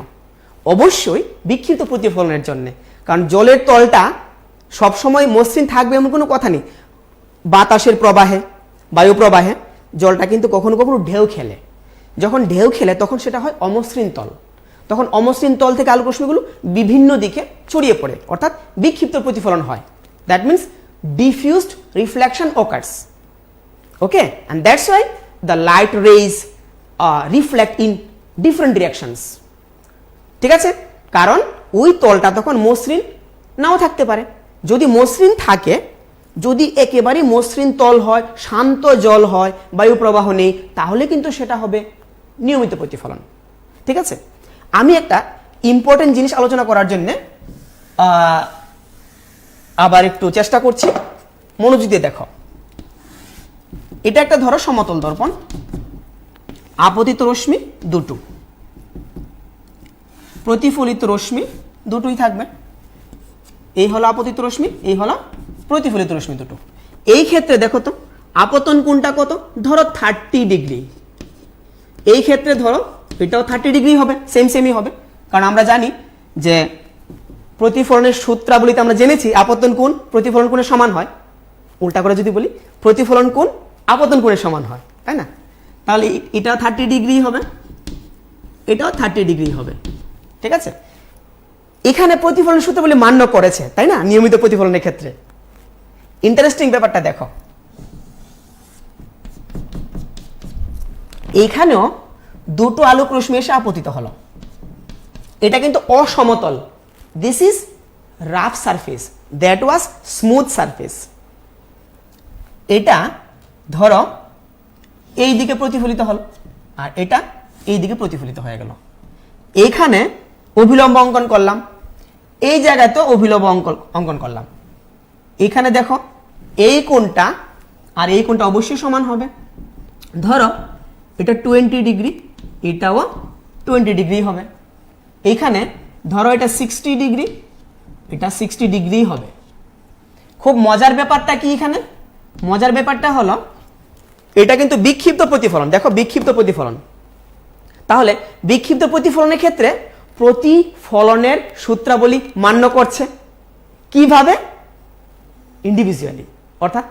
অবশ্যই বিক্ষিপ্ত প্রতিফলনের জন্য, কারণ জলের তলটা সবসময় মসৃণ থাকবে এমন কোনো কথা নেই। বাতাসের প্রবাহে, বায়ু প্রবাহে জলটা কিন্তু কখনো কখনো ঢেউ খেলে। যখন ঢেউ খেলে তখন সেটা হয় অমসৃণ তল। তখন অমসৃণ তল থেকে আলোক রশ্মিগুলো বিভিন্ন দিকে ছড়িয়ে পড়ে, অর্থাৎ বিক্ষিপ্ত প্রতিফলন হয়। That means diffused reflection occurs. Okay, and that's why the light rays reflect in different directions. ঠিক আছে, কারণ ওই তলটা তখন মসৃণ নাও থাকতে পারে। যদি মসৃণ থাকে, যদি একেবারে মসৃণ তল হয়, শান্ত জল হয়, বায়ু প্রবাহ নেই, তাহলে কিন্তু সেটা হবে নিয়মিত প্রতিফলন, ঠিক আছে? আমি একটা ইম্পর্টেন্ট জিনিস আলোচনা করার জন্য আবার একটু চেষ্টা করছি, মনোযোগ দিয়ে দেখো। এটা একটা ধরো সমতল দর্পণ, আপতিত রশ্মি দুটো, প্রতিফলিত রশ্মি দুটোই থাকবে। এই হলো আপতিত রশ্মি, এই হলো প্রতিফলিত রশ্মি দুটো। এই ক্ষেত্রে দেখো তো আপতন কোণটা কত, ধরো 30 ডিগ্রি। এই ক্ষেত্রে ধরো এটাও 30 ডিগ্রি হবে, সেমই হবে, কারণ আমরা জানি যে প্রতিফলনের সূত্রাবলীতে আমরা জেনেছি আপতন কোণ প্রতিফলন কোণের সমান হয়। উল্টা করে যদি বলি, প্রতিফলন কোণ আপতন কোণের সমান হয়, তাই না? তাহলে এটাও 30 ডিগ্রি হবে, এটাও 30 ডিগ্রি হবে, ঠিক আছে? এখানে প্রতিফলন সূত্রাবলী মান্য করেছে, তাই না? নিয়মিত প্রতিফলনের ক্ষেত্রে ইন্টারেস্টিং ব্যাপারটা দেখো, এইখানেও দুটো আলোক রশ্মি এসে আপতিত হলো। এটা কিন্তু অসমতল, this is rough surface, that was smooth surface. এটা ধরো এই দিকে প্রতিফলিত হলো, আর এটা এই দিকে প্রতিফলিত হয়ে গেল। এইখানে অভিলম্ব অঙ্কন করলাম, এই জায়গায় তো অভিলম্ব অঙ্কন করলাম। এখানে দেখো এই কোণটা আর এই কোণটা অবশ্যই সমান হবে। ধরো এটা 20 ডিগ্রি, এটাও 20 ডিগ্রি হবে। এইখানে ধরো এটা 60 ডিগ্রি, এটা 60 ডিগ্রি হবে। খুব মজার ব্যাপারটা কি এখানে? মজার ব্যাপারটা হলো এটা কিন্তু বিক্ষিপ্ত প্রতিফলন, দেখো বিক্ষিপ্ত প্রতিফলন। তাহলে বিক্ষিপ্ত প্রতিফলনের ক্ষেত্রে প্রতিফলনের সূত্রাবলী মান্য করছে কিভাবে? ইন্ডিভিজুয়ালি, অর্থাৎ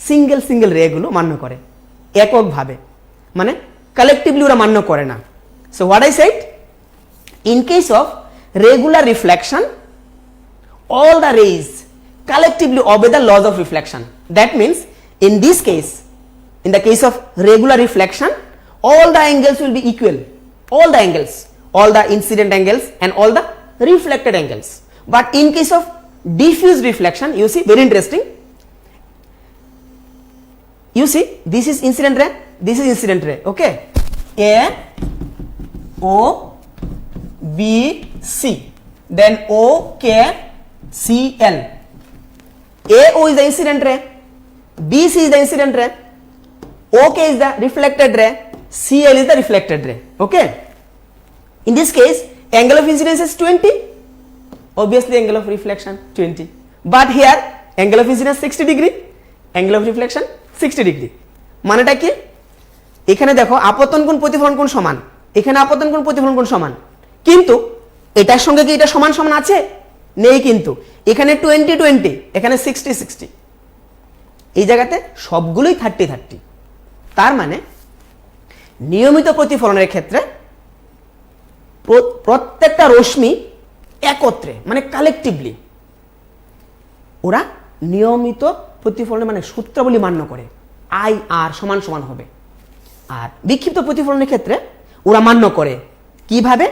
সিঙ্গেল রেগুলো মান্য করে এককভাবে, মানে কালেকটিভলি ওরা মান্য করে না। So what I said, in case of regular reflection, all the rays collectively obey the laws of reflection. That means in this case, in the case of regular reflection, all the angles will be equal, all the angles, all the incident angles and all the reflected angles. But in case of diffuse reflection, you see, very interesting, you see, this is incident ray, this is incident ray, okay, A, O, B, C, then O, K, C, L. AO is the incident ray, BC is the incident ray, OK is the reflected ray, CL is the reflected ray, okay. In this case, angle of incidence is 20, obviously angle of reflection 20, but here angle of incidence 60 degree, angle of reflection 60 degree. মানেটা কি? এখানে দেখো আপতন কোণ প্রতিফলন কোণ সমান, এখানে আপতন কোণ প্রতিফলন কোণ সমান, কিন্তু এটার সঙ্গে কি এটা সমান সমান আছে? নেই, কিন্তু এখানে 20 20, এখানে 60 60, এই জায়গাতে সবগুলোই 30 30। তার মানে নিয়মিত প্রতিফলনের ক্ষেত্রে প্রত্যেকটা রশ্মি একত্রে মানে কালেকটিভলি ওরা নিয়মিত প্রতিফলনের মানে সূত্রাবলী মান্য করে, আই আর সমান সমান হবে। আর বিক্ষিপ্ত প্রতিফলনের ক্ষেত্রে ওরা মান্য করে কিভাবে?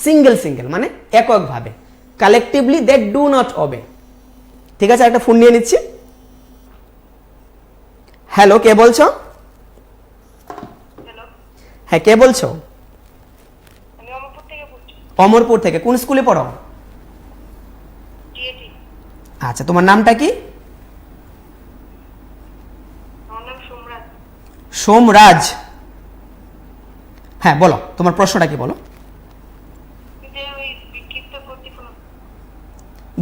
সিঙ্গেল সিঙ্গেল মানে এককভাবে, কালেকটিভলি দে ডু নট ওবে। ঠিক আছে, একটা ফোন নিয়ে নিচ্ছি। হ্যালো, কে বলছো? হ্যাঁ, কে বলছো? অমরপুর থেকে। কোন স্কুলে পড়ো? আচ্ছা, তোমার নামটা কি? সোমরাজ। হ্যাঁ বলো, তোমার প্রশ্নটা কি বলো?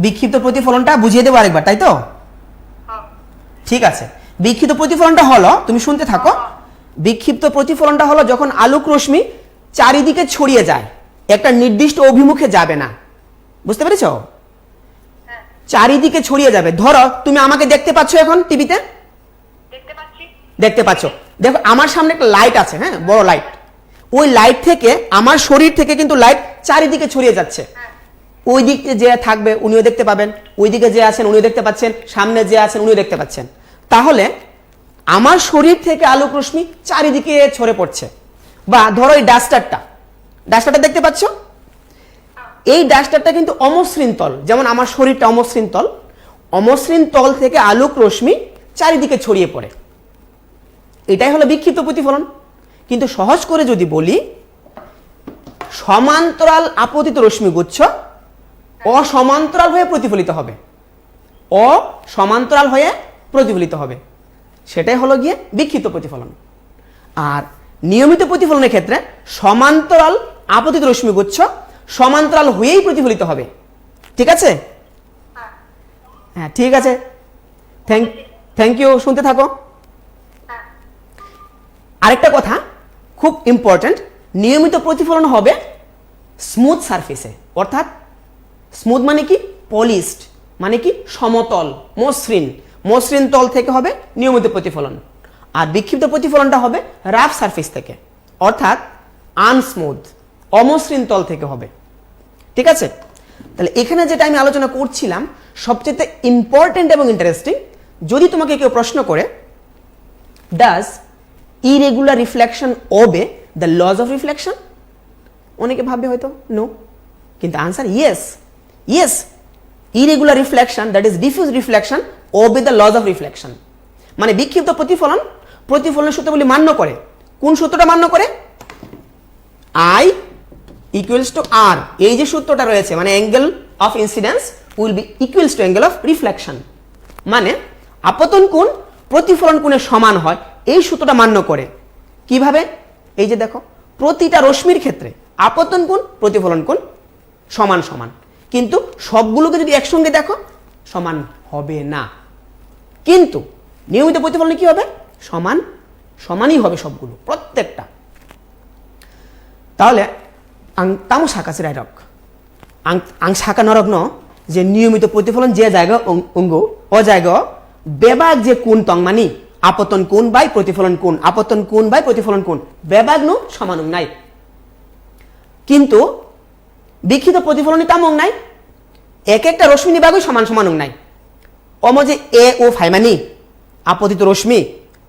বিক্ষিপ্ত প্রতিফলনটা বুঝিয়ে দেবো আরেকবার, তাই তো? ঠিক আছে, বিক্ষিপ্ত প্রতিফলনটা হলো, তুমি শুনতে থাকো, বিক্ষিপ্ত প্রতিফলনটা হলো যখন আলোক রশ্মি চারিদিকে ছড়িয়ে যায়, একটা নির্দিষ্ট অভিমুখে যাবে না। বুঝতে পেরেছো? চারিদিকে ছড়িয়ে যাবে। ধরো তুমি আমাকে দেখতে পাচ্ছ এখন টিভিতে? দেখতে পাচ্ছ। দেখো আমার সামনে একটা লাইট আছে, হ্যাঁ, বড় লাইট। ওই লাইট থেকে, আমার শরীর থেকে কিন্তু লাইট চারিদিকে ছড়িয়ে যাচ্ছে। ওই দিকে যে থাকবে উনিও দেখতে পাবেন, ওই দিকে যে আছেন উনিও দেখতে পাচ্ছেন, সামনে যে আছেন উনিও দেখতে পাচ্ছেন। তাহলে আমার শরীর থেকে আলোক রশ্মি চারিদিকে ছড়ে পড়ছে। বা ধরো এই ডাস্টারটা দেখতে পাচ্ছ? এই ডাস্টারটা কিন্তু অমসৃণ তল, যেমন আমার শরীরটা অমসৃণ তল, অমসৃণ তল থেকে আলোক রশ্মি চারিদিকে ছড়িয়ে পড়ে। এটাই হলো বিক্ষিপ্ত প্রতিফলন। কিন্তু সহজ করে যদি বলি, সমান্তরাল আপতিত রশ্মিগুচ্ছ অসমান্তরাল হয়ে প্রতিফলিত হবে, অসমান্তরাল হয়ে প্রতিফলিত হবে, সেটাই হলো গিয়ে বিক্ষিপ্ত প্রতিফলন। আর নিয়মিত প্রতিফলনের ক্ষেত্রে সমান্তরাল আপতিত রশ্মিগুচ্ছ সমান্তরাল হয়েই প্রতিফলিত হবে। ঠিক আছে? হ্যাঁ, ঠিক আছে, থ্যাংক ইউ, শুনতে থাকো। আরেকটা কথা খুব ইম্পর্টেন্ট, নিয়মিত প্রতিফলন হবে স্মুথ সারফেসে, অর্থাৎ স্মুথ মানে কি? পলিশড মানে কি? সমতল, মসৃণ, মসৃণ তল থেকে হবে নিয়মিত প্রতিফলন। আর বিক্ষিপ্ত প্রতিফলনটা হবে রাফ সারফেস থেকে, অর্থাৎ আনস্মুথ, অমসৃণ তল থেকে হবে। ঠিক আছে? তাহলে এখানে যেটা আমি আলোচনা করছিলাম সবচেয়ে ইম্পর্টেন্ট এবং ইন্টারেস্টিং, যদি তোমাকে কেউ প্রশ্ন করে does irregular reflection ওবে the lodge of reflection, অনেকে ভাববে হয়তো নো, কিন্তু answer yes, yes, irregular reflection, that is diffuse reflection, ওবে the lodge of reflection. মানে বিক্ষিপ্ত প্রতিফলন প্রতিফলনের সূত্রগুলি মান্য করে। কোন সূত্রটা মান্য করে? আই ইকুয়ালস টু আর, এই যে সূত্রটা রয়েছে, মানে angle of incidence will be equals to angle of reflection. মানে আপতন কোণ প্রতিফলন কোণের সমান হয়, এই সূত্রটা মান্য করে। কিভাবে? এই যে দেখো, প্রতিটা রশ্মির ক্ষেত্রে আপতন কোণ প্রতিফলন কোণ সমান সমান, কিন্তু সবগুলোকে যদি একসঙ্গে দেখো সমান হবে না। কিন্তু নিয়মিত প্রতিফলনে কি হবে? সমান সমানই হবে সবগুলো, প্রত্যেকটা। তাহলে তামো সাকাছে রাইরক আং সাকা নরগ্ন যে নিয়মিত প্রতিফলন যে জায়গা অঙ্গ ও জায়গা বেবাগ যে কোণ তংমানি আপতন কোণ বাই প্রতিফলন কোণ, আপতন কোণ বাই প্রতিফলন কোণ বেবাগ নু সমান নাই। কিন্তু বিক্ষিপ্ত প্রতিফলনই তামং নাই এক একটা রশ্মি নিবাগই সমান সমান নাই অম যে এ ও ফাইমানি আপতিত রশ্মি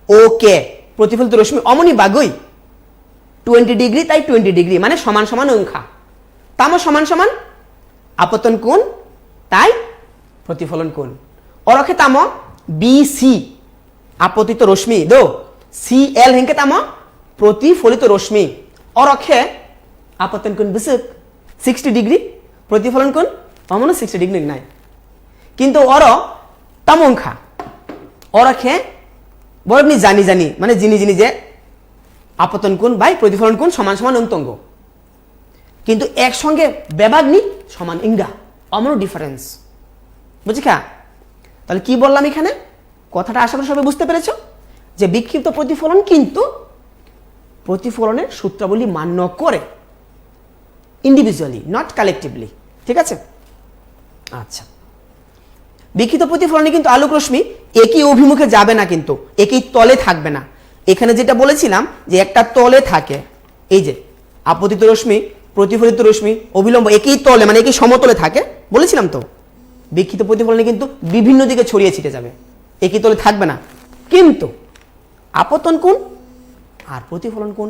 ও কে প্রতিফলিত রশ্মি অমনি বাগই 20 ডিগ্রি তাই 20 ডিগ্রি মানে সমান সমান অংখা তাম সমান সমান আপতন কোণ তাই প্রতিফলন কোণ অরখে তাম বি সি আপতিত রশ্মি দো সি এল হেঙ্কে তাম প্রতিফলিত রশ্মি অরখে আপতন কোণ বিসুক 60 ডিগ্রি প্রতিফলন কোণ অমন 60 ডিগ্রি নাই কিন্তু অর তামংখা অরখে বরনি জানি জানি মানে জিনি জিনি যে আপতন কোণ বাই প্রতিফলন কোণ সমান সমান অন্তঙ্গ কিন্তু একসঙ্গে বেবাগ্নি সমান ইঙ্গা অমন ডিফারেন্স বুঝিখা তাহলে কি বললাম এখানে কথাটা আশা করি সবাই বুঝতে পেরেছো যে বিক্ষিপ্ত প্রতিফলন কিন্তু প্রতিফলনের সূত্রাবলী মান্য করে ইন্ডিভিজুয়ালি নট কালেকটিভলি ঠিক আছে আচ্ছা বিক্ষিপ্ত প্রতিফলনে কিন্তু আলোক রশ্মি একই অভিমুখে যাবে না কিন্তু একই তলে থাকবে না এখানে যেটা বলেছিলাম যে একটা তলে থাকে এই যে আপতিত রশ্মি প্রতিফলিত রশ্মি অবিলম্ব একই তলে মানে একই সমতলে থাকে বলেছিলাম তো বিক্ষিপ্ত প্রতিফলনে কিন্তু বিভিন্ন দিকে ছড়িয়ে ছিটে যাবে একই তলে থাকবে না কিন্তু আপতন কোণ আর প্রতিফলন কোণ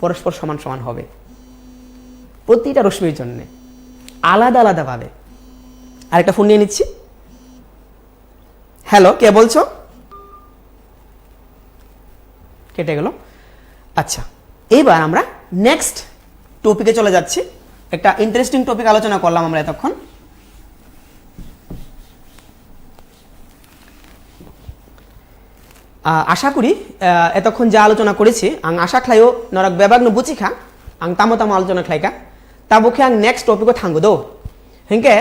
পরস্পর সমান সমান হবে প্রতিটা রশ্মির জন্য আলাদা আলাদা ভাবে আরেকটা ফোন নিয়ে নিচ্ছি হ্যালো কে বলছো কেটে গেল আচ্ছা এইবার আমরা নেক্সট টপিকে চলে যাচ্ছি একটা ইন্টারেস্টিং টপিক আলোচনা করলাম আমরা এতক্ষণ আশা করি এতক্ষণ যা আলোচনা করেছি আং আশা খাইও নরক বেবাগ্ন বুচিখা আং তামো তামো আলোচনা খাইকা তাবুকে আং নেক্সট টপিকও থাঙ্গো দো হেঁকে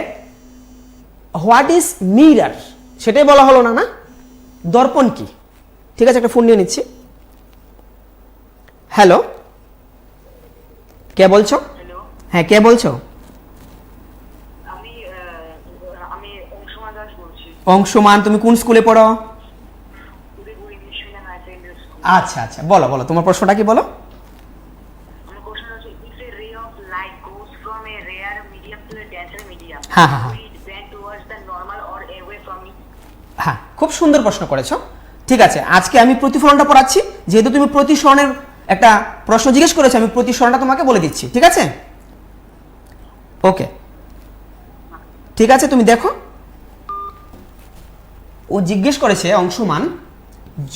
হোয়াট ইজ মিরার সেটাই বলা হলো না না দর্পণ কি ঠিক আছে একটা ফোন নিয়ে নিচ্ছি হ্যালো কে বলছো হ্যালো হ্যাঁ কে বলছো আমি আমি অংশুমান দাস বলছি অংশুমান তুমি কোন স্কুলে পড়ো Udaipur English medium high secondary school আচ্ছা আচ্ছা বলো বলো তোমার প্রশ্নটা কি বলো আমার কোশ্চেন হচ্ছে if a ray of light goes from a rare medium to a denser medium হ্যাঁ, হ্যাঁ, হ্যাঁ। will it bend towards the normal or away from it হ্যাঁ খুব সুন্দর প্রশ্ন করেছো ঠিক আছে আজকে আমি প্রতিফলনটা পড়াচ্ছি যেহেতু তুমি প্রতিসরণের একটা প্রশ্ন জিজ্ঞেস করেছো আমি প্রতিসরণটা তোমাকে বলে দিচ্ছি ঠিক আছে ওকে ঠিক আছে তুমি দেখো ও জিজ্ঞেস করেছে অংশুমান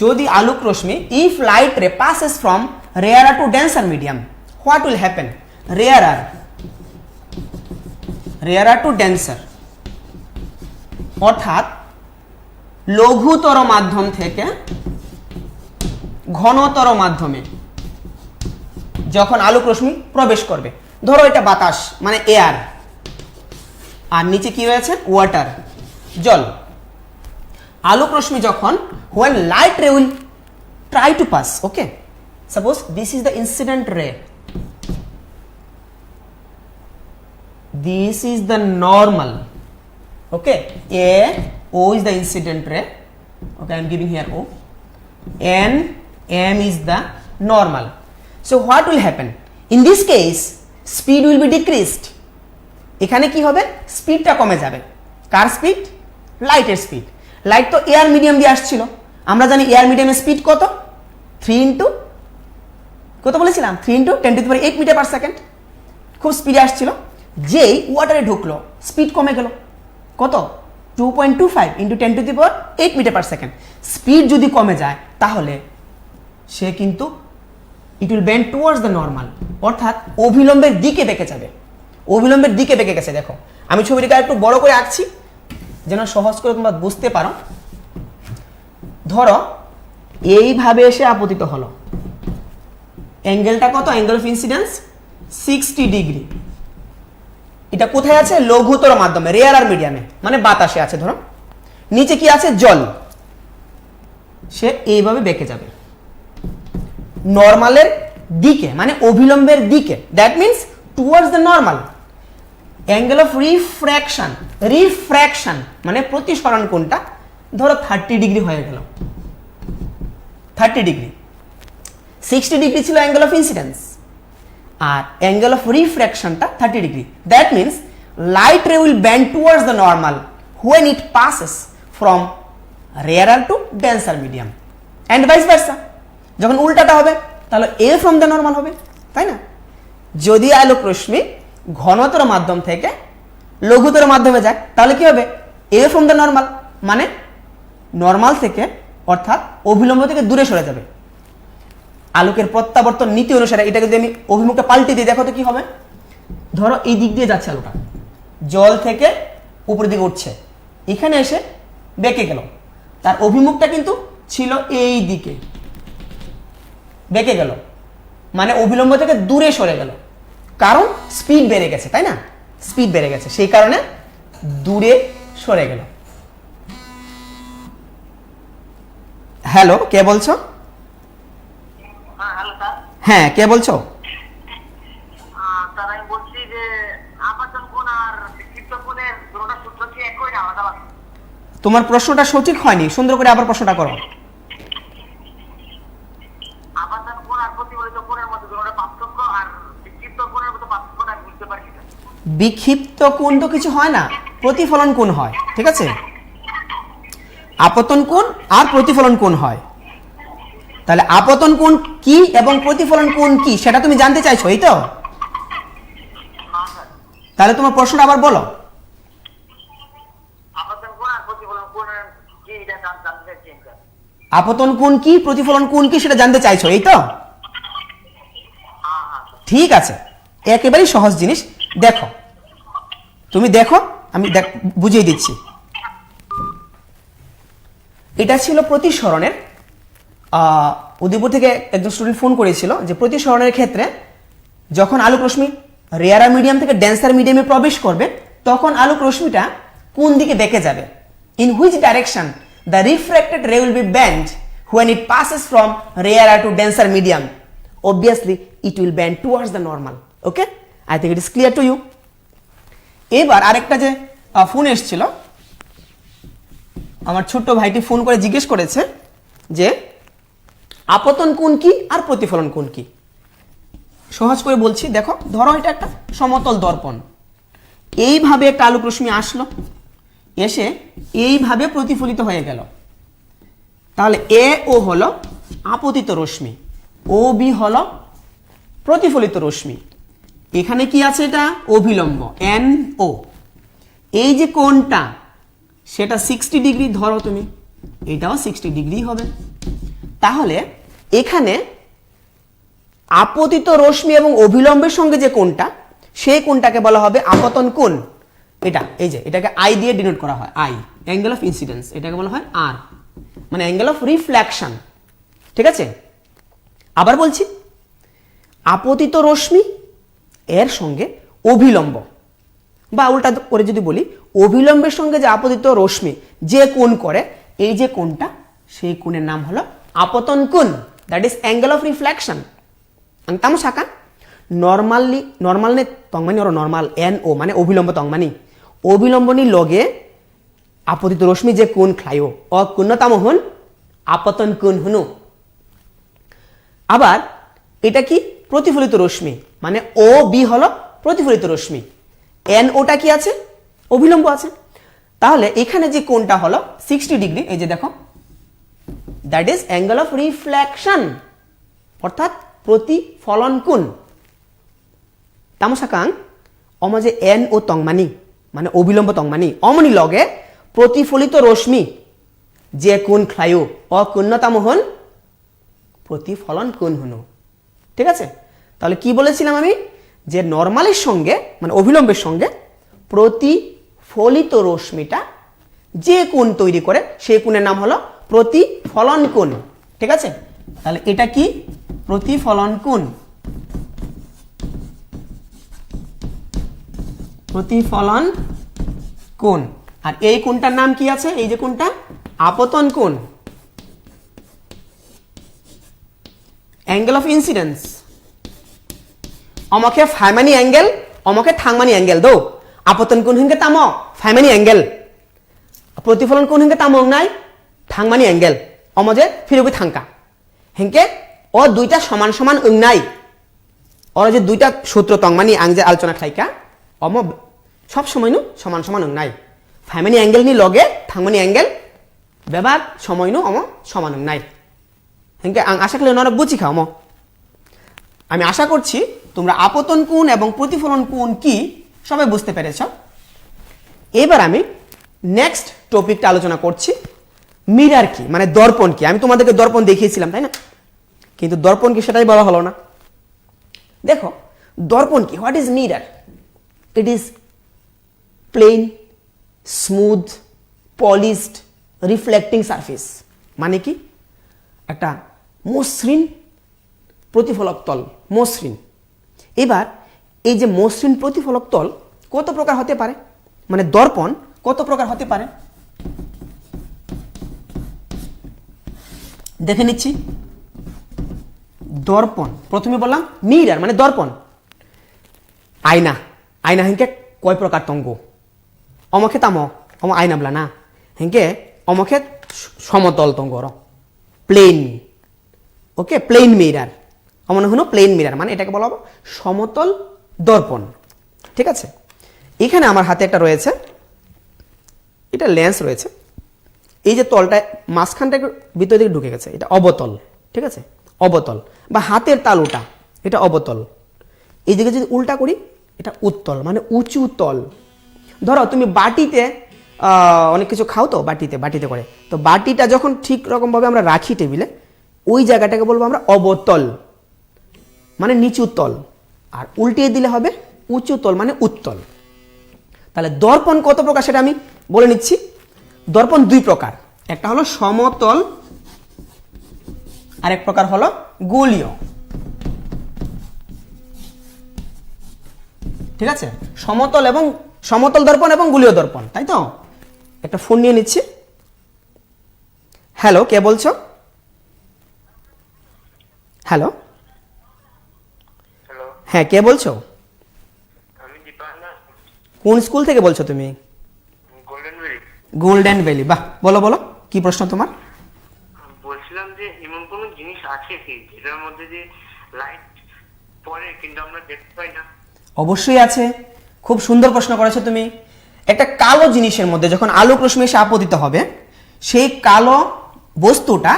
যদি আলোক রশ্মি ইফ লাইট রে passes from rarer to denser medium what will happen rarer to denser অর্থাৎ লঘুতর মাধ্যম থেকে ঘনতর মাধ্যমে যখন আলোক রশ্মি প্রবেশ করবে ধরো এটা বাতাস মানে এয়ার আর নিচে কি রয়েছে ওয়াটার জল আলোক রশ্মি যখন when light ray will try to pass okay suppose this is the incident ray this is the normal okay o is the incident ray okay I am giving here o and m is the normal so what will happen in this case speed will be decreased এখানে কি হবে স্পিডটা কমে যাবে কার speed লাইটের speed light তো air medium দিয়ে আসছিল আমরা জানি এয়ার মিডিয়ামের স্পিড কত 3 ইনটু কত বলেছিলাম 3 into 10 to the power 8 metre per second খুব স্পিডে আসছিল যেই ওয়াটারে ঢুকলো স্পিড কমে গেল কত 2.25 into 10 to the power 8 metre per second speed যদি কমে যায় তাহলে সে কিন্তু it will bend towards the normal অর্থাৎ অভিলম্বের দিকে বেঁকে যাবে অভিলম্বের দিকে বেঁকে গেছে দেখো আমি ছবিটাকে একটু বড় করে আঁকছি যেন সহজ করে তোমরা বুঝতে পারো ধরো এইভাবে এসে আপতিত হলো অ্যাঙ্গেলটা কত অ্যাঙ্গেল অফ ইনসিডেন্স 60 ডিগ্রি এটা কোথায় আছে লঘুতর মাধ্যমে রেয়ার মিডিয়ামে মানে বাতাসে আছে ধরো নিচে কি আছে জল সে এইভাবে বেঁকে যাবে নরমালের দিকে মানে অভিলম্বের দিকে that means towards the normal angle of refraction মানে প্রতিসরণ কোণটা ধরো 30 ডিগ্রি হয়ে গেল 30 ডিগ্রি 60 ডিগ্রি ছিল অ্যাঙ্গেল অফ ইনসিডেন্স আর অ্যাঙ্গেল অফ রিফ্র্যাকশনটা 30 degree. That means light ray will bend towards the normal when it passes from rarer to denser medium and vice versa. যখন উল্টাটা হবে তাহলে এ ফ্রম দ্য নর্মাল হবে, তাই না? যদি আলোক রশ্মি ঘনতর মাধ্যম থেকে লঘুতর মাধ্যমে যায় তাহলে কি হবে? এ ফ্রম দ্য নর্মাল, মানে নর্মাল থেকে অর্থাৎ অভিলম্ব থেকে দূরে সরে যাবে। আলোকের প্রত্যাবর্তন নীতি অনুসারে এটা যদি আমি অভিমুখটা পাল্টে দিই, দেখো তো কি হবে। ধরো এই দিক দিয়ে যাচ্ছে আলোটা, জল থেকে উপরের দিকে উঠছে, এখানে এসে বেঁকে গেল, তার অভিমুখটা কিন্তু ছিল এই দিকে, বেঁকে গেল, মানে অভিলম্ব থেকে দূরে সরে গেল, কারণ স্পিড বেড়ে গেছে, তাই না? স্পিড বেড়ে গেছে, সেই কারণে দূরে সরে গেল। হ্যালো, কে বলছো? হ্যাঁ হ্যালো স্যার। হ্যাঁ, কে বলছো? স্যার আমি বলছি যে আপাতন কোণ আর বিক্ষিপ্ত কোণের দুটোটা সূত্র কি একই না আলাদা আলাদা? তোমার প্রশ্নটা সঠিক হয়নি, সুন্দর করে আবার প্রশ্নটা করো। আপাতন কোণ আর প্রতিফলিত কোণের মধ্যে দুটোটা পার্থক্য আর বিক্ষিপ্ত কোণের মধ্যে পার্থক্যটা আমি বুঝতে পারছি না। বিক্ষিপ্ত কোণ তো কিছু হয় না, প্রতিফলন কোণ হয়, ঠিক আছে? আপতন কোণ আর প্রতিফলন কোণ হয়। তাহলে আপতন কোণ কি এবং প্রতিফলন কোণ কি সেটা তুমি জানতে চাইছো, এই তো? হ্যাঁ স্যার। তাহলে তোমার প্রশ্নটা আবার বলো। আপাতন কোণ আর প্রতিফলন কোণের কি এটা জানতে চাইছি স্যার। আপতন কোণ কি, প্রতিফলন কোণ কি সেটা জানতে চাইছো, এই তো? হ্যাঁ হ্যাঁ স্যার। ঠিক আছে, একেবারেই সহজ জিনিস। দেখো, তুমি দেখো, আমি বুঝিয়ে দিচ্ছি। এটা ছিল প্রতিসরণের, উদয়পুর থেকে একজন স্টুডেন্ট ফোন করেছিল যে প্রতিসরণের ক্ষেত্রে যখন আলোক রশ্মি রেয়ার মিডিয়াম থেকে ডেন্সার মিডিয়ামে প্রবেশ করবে তখন আলোক রশ্মিটা কোন দিকে বেঁকে যাবে, in which direction the refracted ray will be bend when it passes from rare to denser medium. Obviously it will bend towards the normal. Okay, I think it is clear to you. এবার আরেকটা যে phone এসেছিল, আমার ছোট্ট ভাইটি phone করে জিজ্ঞেস করেছে যে আপতন কোণ কি আর প্রতিফলন কোণ কি। সহজ করে বলছি, দেখো, ধরো এটা একটা সমতল দর্পণ, এইভাবে একটা আলোক রশ্মি আসলো, এসে এইভাবে প্রতিফলিত হয়ে গেল। তাহলে এ ও হলো আপতিত রশ্মি, ও বি হলো প্রতিফলিত রশ্মি। এখানে কি আছে? এটা অভিলম্ব এন ও। এই যে কোণটা সেটা 60 ডিগ্রি ধরো তুমি, এটাও 60 ডিগ্রি হবে। তাহলে এখানে আপতিত রশ্মি এবং অভিলম্বের সঙ্গে যে কোণটা, সেই কোণটাকে বলা হবে আপতন কোণ। এটা এই যে এটাকে আই দিয়ে ডিনোট করা হয়, আই অ্যাঙ্গেল অফ ইনসিডেন্স, এটাকে বলা হয় আর, মানে অ্যাঙ্গেল অফ রিফ্লেকশন। ঠিক আছে, আবার বলছি, আপতিত রশ্মি এর সঙ্গে অভিলম্ব, বা উল্টা করে যদি বলি অভিলম্বের সঙ্গে যে আপতিত রশ্মি যে কোণ করে, এই যে কোণটা, সেই কোণের নাম হলো আপতন কোণ, that is angle of reflection. Ang saka normalne tongmani or normal NO মানে অভিলম্ব তংমানি, অভিলম্বনি লগে আপতিত রশ্মি যে কোণ খায়ো অ কোণতাম হন আপতন কোণ হনু। আবার এটা কি? প্রতিফলিত রশ্মি, মানে ও বি হলো প্রতিফলিত রশ্মি, এন ওটা কি আছে? অভিলম্ব আছে। তাহলে এখানে যে কোণটা হলো 60 ডিগ্রি, এই যে দেখো, that is angle of reflection, অর্থাৎ প্রতিফলন কোণ। তামসাকাং অমজে এন ও তংমানি মানে অবিলম্ব তংমানি অমনি লগে প্রতিফলিত রশ্মি যে কোণ খায়ো অ কোণতাম হন প্রতিফলন কোণ হনু। ঠিক আছে, তাহলে কি বলেছিলাম আমি? যে নরমালের সঙ্গে মানে অভিলম্বের সঙ্গে প্রতিফলিত রশ্মিটা যে কোণ তৈরি করে সেই কোণের নাম হলো প্রতিফলন কোণ। ঠিক আছে, তাহলে এটা কি? প্রতিফলন কোণ। প্রতিফলন কোণ। আর এই কোণটার নাম কি আছে? এই যে কোণটা আপতন কোণ, অ্যাঙ্গেল অফ ইনসিডেন্স। অমকে ফাইমানি অ্যাঙ্গেল, অমকে থাংমানি অ্যাঙ্গেল দো। আপতন কোণ হিংকে তাম ফাইমানি অ্যাঙ্গেল, প্রতিফলন কোণ হিংকে তাম নাই থাংমানি অ্যাঙ্গেল, অমজে ফিরবি থাংকা হিংকে ও দুইটা সমান সমান নাই, ওরা যে দুইটা সূত্র তংমানি আংজে আলোচনা খাইকা অম সব সময় নু সমান সমান নাই ফ্যামিলি অ্যাঙ্গেল নি লগে থাংমানি অ্যাঙ্গেল বেবার সময় নু অম সমান নাই হেঁকে আং আশা করি নরক বুঝি খাও আমি আশা করছি তোমরা আপতন কোণ এবং প্রতিফলন কোণ কি সবাই বুঝতে পেরেছ। এবার আমি নেক্সট টপিকটা আলোচনা করছি মিরার কি, মানে দর্পণ কি। আমি তোমাদেরকে দর্পণ দেখিয়েছিলাম তাই না, কিন্তু দর্পণ কি সেটাই বলা হলো না। দেখো দর্পণ কি, what is mirror? It is plane smooth polished reflecting surface, মানে কি একটা মসৃণ প্রতিফলক তল, মসৃণ। এবার এই যে মসৃণ প্রতিফলক তল কত প্রকার হতে পারে, মানে দর্পণ কত প্রকার হতে পারে দেখে নিচ্ছি। দর্পণ প্রথমে বললাম মিরার মানে দর্পণ। আয়না, আয়না হেঁকে কয় প্রকার তঙ্গ, অমকে তাম অম আয়না বলা না, হেঁকে অমকে সমতল তঙ্গ প্লেন, ওকে প্লেন মিরার, অমন হলো প্লেন মিরার, মানে এটাকে বলা হবে সমতল দর্পণ। ঠিক আছে, এখানে আমার হাতে একটা রয়েছে, এটা লেন্স রয়েছে, এই যে তলটা মাঝখানটা ভিতর দিকে ঢুকে গেছে, এটা অবতল। ঠিক আছে, অবতল বা হাতের তালুটা এটা অবতল। এইদিকে যদি উল্টা করি এটা উত্তল, মানে উঁচু তল। ধরো তুমি বাটিতে অনেক কিছু খাও তো বাটিতে করে, তো বাটিটা যখন ঠিক রকমভাবে আমরা রাখি টেবিলে, ওই জায়গাটাকে বলবো আমরা অবতল, মানে নিচু তল। আর উল্টিয়ে দিলে হবে উঁচু তল, মানে উত্তল। তাহলে দর্পণ কত প্রকার সেটা আমি বলে নিচ্ছি। দর্পণ দুই প্রকার, একটা হলো সমতল, আরেক প্রকার হলো গোলীয়। ঠিক আছে, সমতল দর্পণ এবং গোলীয় দর্পণ, তাই তো। একটা ফোন নিয়ে নিচ্ছি। হ্যালো, কে বলছো? হ্যালো, হ্যালো, হ্যাঁ কে বলছো? আমি দীপাঙ্কর, কোন স্কুল থেকে বলছো তুমি? Golden valley. গোল্ডেন ভ্যালি, বাহ, বলো বলো কি প্রশ্ন তোমার? বলছিলাম যে এমন কোন জিনিস আছে কি যেটার মধ্যে যে লাইট পড়ে কিন্তু আমরা দেখতে পাই না? অবশ্যই আছে, খুব সুন্দর প্রশ্ন করেছো তুমি। একটা কালো জিনিসের মধ্যে যখন আলোক রশ্মি এসে আপতিত হবে, সেই কালো বস্তুটা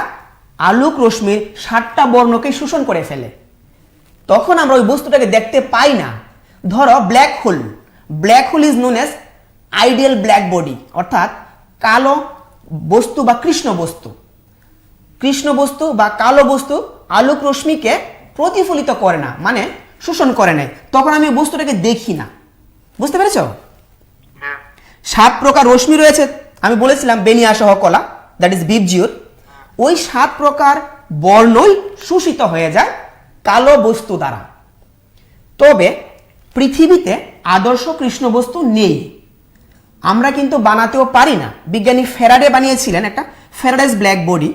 আলোক রশ্মির 7টা বর্ণকে শোষণ করে ফেলে, তখন আমরা ওই বস্তুটাকে দেখতে পাই না। ধরো black hole, black hole is known age ideal black body, অর্থাৎ কালো বস্তু বা কৃষ্ণ বস্তু বা কালো বস্তু আলোক রশ্মিকে প্রতিফলিত করে না, মানে শোষণ করে নেয়, তখন আমি বস্তুটাকে দেখি না। বুঝতে পেরেছো? 7 প্রকার রশ্মি রয়েছে, আমি বলেছিলাম বেনিয়া সহ কলা, দ্যাট ইজ বিবজিওর। ওই 7 প্রকার বর্ণই শোষিত হয়ে যায় কালো বস্তু দ্বারা। তবে পৃথিবীতে আদর্শ কৃষ্ণ বস্তু নেই, আমরা কিন্তু বানাতেও পারি না। বিজ্ঞানী ফ্যারাডে বানিয়েছিলেন একটা Faraday's black body,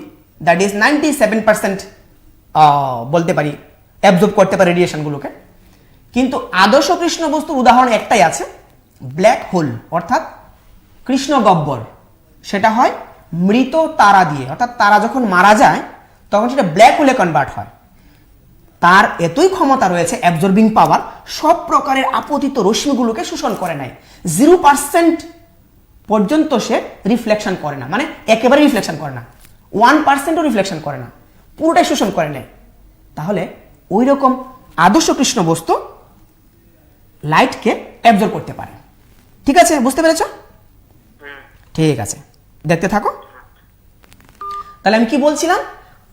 that is 97% বলতে পারি অ্যাবজর্ব করতে পারে রেডিয়েশনগুলোকে। কিন্তু আদর্শ কৃষ্ণ বস্তুর উদাহরণ একটাই আছে, ব্ল্যাক হোল, অর্থাৎ কৃষ্ণ গহ্বর। সেটা হয় মৃত তারা দিয়ে, অর্থাৎ তারা যখন মারা যায় তখন সেটা ব্ল্যাক হোলে কনভার্ট হয়। তার এতই ক্ষমতা রয়েছে, অ্যাবজর্বিং পাওয়ার, সব প্রকারের আপতিত রশ্মিগুলোকে শোষণ করে নেয়। 0% পর্যন্ত সে রিফ্লেকশন করে না, মানে একেবারে রিফ্লেকশন করে না, 1%ও রিফ্লেকশন করে না, পুরোটাই শোষণ করে নেয়। তাহলে ওই রকম আদর্শ কৃষ্ণ বস্তু লাইটকে অ্যাবজর্ব করতে পারে। ঠিক আছে, বুঝতে পেরেছ? ঠিক আছে, দেখতে থাকো। তাহলে আমি কি বলছিলাম?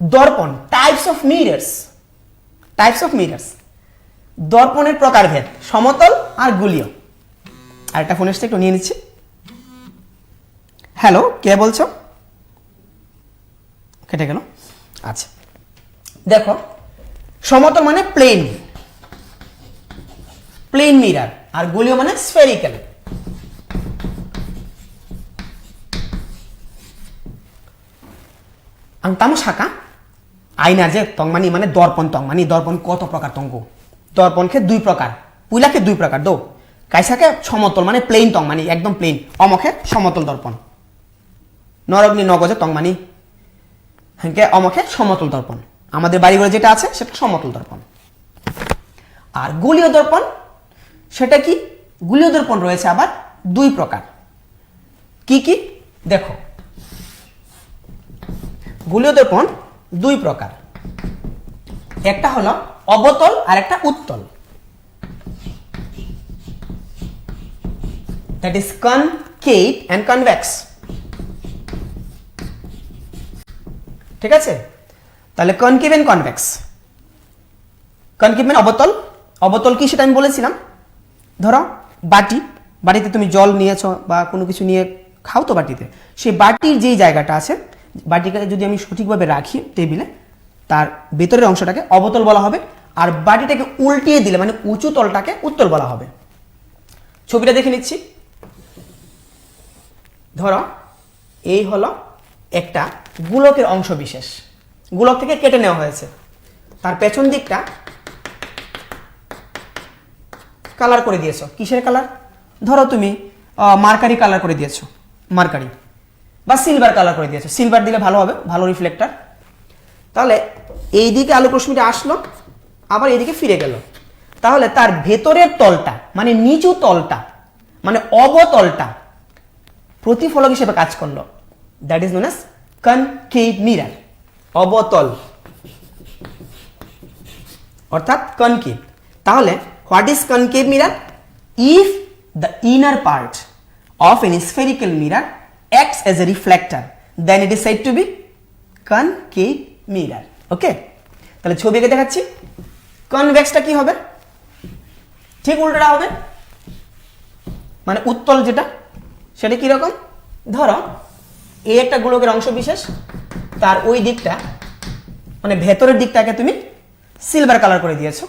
দর্পণ, টাইপস অফ মিরর্স। দর্পণের প্রকারভেদ, সমতল আর গোলীয়। আরেকটা ফোন এসছে, একটু নিয়ে নিচ্ছি। হ্যালো, কে বলছো? কেটে গেল। আচ্ছা, দেখো সমতল মানে প্লেন মিরার, আর গোলীয় মানে স্ফেরিক্যাল। আংতামো শাখা আয়না যে তংমানি মানে দর্পণ তংমানি, দর্পণ কত প্রকার তঙ্গ? দর্পণকে 2 প্রকার, পুইলাকে 2 প্রকার দো। কাইসাকে সমতল মানে প্লেন তংমানি, একদম প্লেন, অমকে সমতল দর্পণ। নরগ্নি নগজে তংমানি হেঁকে অমকে সমতল দর্পণ। আমাদের বাড়িঘরে যেটা আছে সেটা সমতল দর্পণ। আর গোলীয় দর্পণ সেটা কি? গোলীয় দর্পণ রয়েছে আবার দুই প্রকার। কি কি দেখো, গোলীয় দর্পণ দুই প্রকার, একটা হলো অবতল আর একটা উত্তল। That is concave and convex. ঠিক আছে, তাহলে কনকেভ অ্যান্ড কনভেক্স। কনকেভ মানে অবতল, অবতল কি সেটা আমি বলেছিলাম। ধরো বাটিতে তুমি জল নিয়েছো বা কোনো কিছু নিয়ে খাও তো বাটিতে, সেই বাটির যেই জায়গাটা আছে, বাটিকে যদি আমি সঠিকভাবে রাখি টেবিলে, তার ভেতরের অংশটাকে অবতল বলা হবে, আর বাটিটাকে উল্টিয়ে দিলে মানে উঁচু তলটাকে উত্তল বলা হবে। ছবিটা দেখে নিচ্ছি। ধরো এই হলো একটা গোলকের অংশ বিশেষ, গোলক থেকে কেটে নেওয়া হয়েছে, তার পেছন দিকটা কালার করে দিয়েছো। কিসের কালার? ধরো তুমি মার্কারি কালার করে দিয়েছো, মার্কারি বা সিলভার কালার করে দিয়েছো। সিলভার দিলে ভালো হবে, ভালো রিফ্লেক্টার। তাহলে এই দিকে আলোক রশ্মিটা আসলো, আবার এইদিকে ফিরে গেল, তাহলে তার ভেতরের তলটা মানে নিচু তলটা মানে অবতলটা প্রতিফলক হিসেবে কাজ করলো। That is known as concave mirror, অবতল অর্থাৎ কনকেভ। তাহলে what is concave mirror? If the inner part of an spherical mirror acts as a reflector, then it is said to be concave mirror. ওকে, তাহলে ছবি এঁকে দেখাচ্ছি। কনভেক্সটা কি হবে? ঠিক উল্টোটা হবে, মানে উত্তল যেটা সেটা কি রকম? ধরো এই একটা গোলকের অংশ বিশেষ, তার ওই দিকটা মানে ভেতরের দিকটাকে তুমি সিলভার কালার করে দিয়েছো।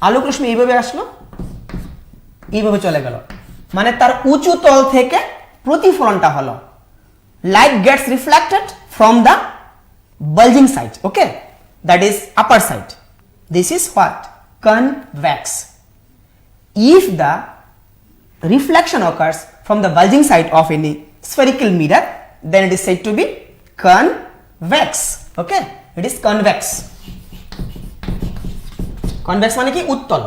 আলোক রশ্মি এইভাবে আসলো, এইভাবে চলে গেল, মানে তার উঁচু তল থেকে প্রতিফলনটা হলো। Light gets reflected from the bulging side, okay, that is upper side. This is what? Convex. If the reflection occurs from the bulging side of any spherical mirror, then it is said to be convex. Okay, it is convex. Convex মানে কি? উত্তল।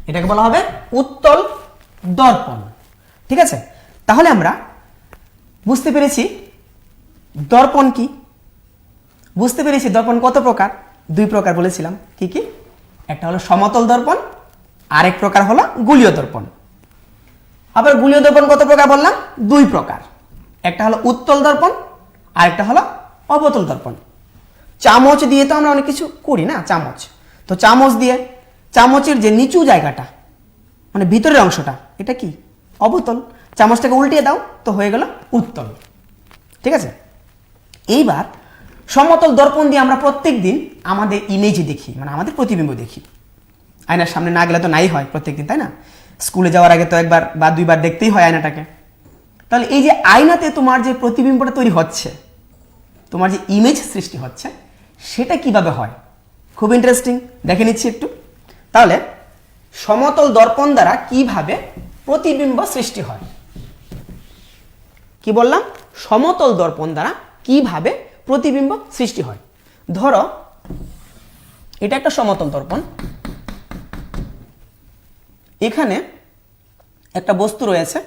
এটাকে বলা হবে উত্তল দর্পণ। ঠিক আছে, তাহলে আমরা বুঝতে পেরেছি দর্পণ কি, বুঝতে পেরেছি দর্পণ কত প্রকার। দুই প্রকার বলেছিলাম। কি কি? একটা হলো সমতল দর্পণ, আরেক প্রকার হলো গোলীয় দর্পণ। আবার গোলীয় দর্পণ কত প্রকার বললাম? দুই প্রকার, একটা হলো উত্তল দর্পণ, আরেকটা হলো অবতল দর্পণ। চামচ দিয়ে তো আমরা অনেক কিছু করি না, চামচ তো চামচ দিয়ে চামচের যে নিচু জায়গাটা মানে ভিতরের অংশটা, এটা কি? অবতল। চামচটাকে উল্টিয়ে দাও তো হয়ে গেল উত্তল। ঠিক আছে, এইবার সমতল দর্পণ দিয়ে আমরা প্রত্যেক দিন আমাদের ইমেজ দেখি, মানে আমাদের প্রতিবিম্ব দেখি। আয়নার সামনে না গেলে তো নাই হয় প্রত্যেকদিন, তাই না? স্কুলে যাওয়ার আগে তো একবার বা দুইবার দেখতেই হয় আয়নাটাকে। তাহলে এই যে আয়নাতে তোমার যে প্রতিবিম্বটা তৈরি হচ্ছে, তোমার যে ইমেজ সৃষ্টি হচ্ছে, সেটা কিভাবে হয়? খুব ইন্টারেস্টিং, দেখে নিচ্ছি একটু। তাহলে সমতল দর্পণ দ্বারা কিভাবে প্রতিবিম্ব সৃষ্টি হয়? কি বললাম? সমতল দর্পণ দ্বারা কিভাবে প্রতিবিম্ব সৃষ্টি হয়। ধরো এটা একটা সমতল দর্পণ, এখানে একটা বস্তু রয়েছে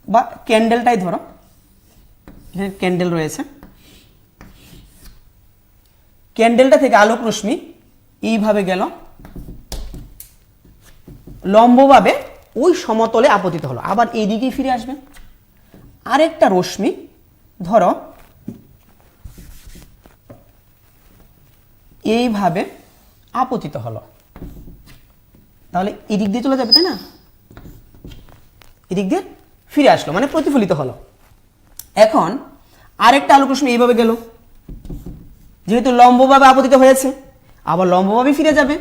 বা ক্যান্ডেলটাই ধরো, এখানে ক্যান্ডেল রয়েছে, ক্যান্ডেলটা থেকে আলোক রশ্মি এইভাবে গেল, লম্বভাবে ওই সমতলে আপতিত হলো, আবার এইদিকেই ফিরে আসবে। আরেকটা রশ্মি ধরো এইভাবে আপতিত হলো, তাহলে এদিক দিয়ে চলে যাবে, তাই না? এদিক দিয়ে ফিরে আসলো, মানে প্রতিফলিত হলো। এখন আরেকটা আলোক রশ্মি এইভাবে গেল, যেহেতু লম্বভাবে আপতিত হয়েছে, আবার লম্বভাবে ফিরে যাবে,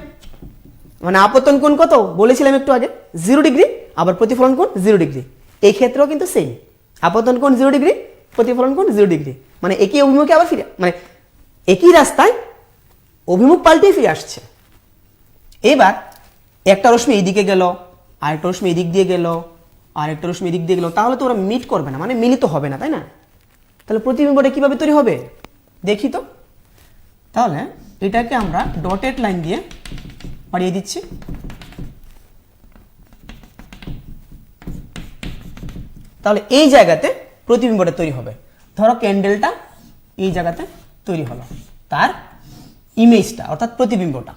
মানে আপতন কোণ কত বলেছিলাম একটু আগে? 0 ডিগ্রি, আবার প্রতিফলন কোণ 0 ডিগ্রি। এই ক্ষেত্রেও কিন্তু সেম, আপতন কোণ 0 ডিগ্রি, প্রতিফলন কোণ 0 ডিগ্রি, মানে একই অভিমুখে আবার ফিরে, মানে একই রাস্তায় অভিমুখ পাল্টে ফিরে আসছে। এবার একটা রশ্মি এইদিকে গেল, আরেকটা রশ্মি এদিক দিয়ে গেল, আরেকটা রশ্মি এদিক দিয়ে গেল, তাহলে তো ওরা মিট করবে না, মানে মিলিত হবে না, তাই না? তাহলে প্রতিবিম্বটা কিভাবে তৈরি হবে দেখি তো। তাহলে এটাকে আমরা ডটেড লাইন দিয়ে বাড়িয়ে দিচ্ছি। তাহলে এই জায়গাতে প্রতিবিম্বটা তৈরি হবে। ধরো ক্যান্ডেলটা এই জায়গাতে তৈরি হলো, তার ইমেজটা অর্থাৎ প্রতিবিম্বটা।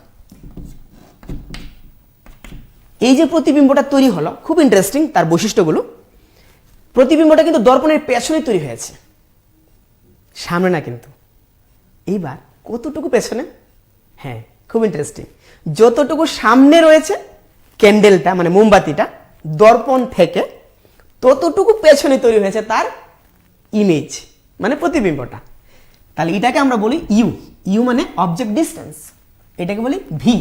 এই যে প্রতিবিম্বটা তৈরি হলো, খুব ইন্টারেস্টিং তার বৈশিষ্ট্যগুলো। প্রতিবিম্বটা কিন্তু দর্পণের পেছনে তৈরি হয়েছে, সামনে না কিন্তু। এইবার কতটুকু পেছনে? হ্যাঁ, খুব ইন্টারেস্টিং। যতটুকু সামনে রয়েছে ক্যান্ডেলটা মানে মোমবাতিটা দর্পণ থেকে, ততটুকু পেছনে তৈরি হয়েছে তার ইমেজ মানে প্রতিবিম্বটা। তাহলে এটাকে আমরা বলি ইউ। ইউ মানে অবজেক্ট ডিস্টেন্স, এটাকে বলি ভি।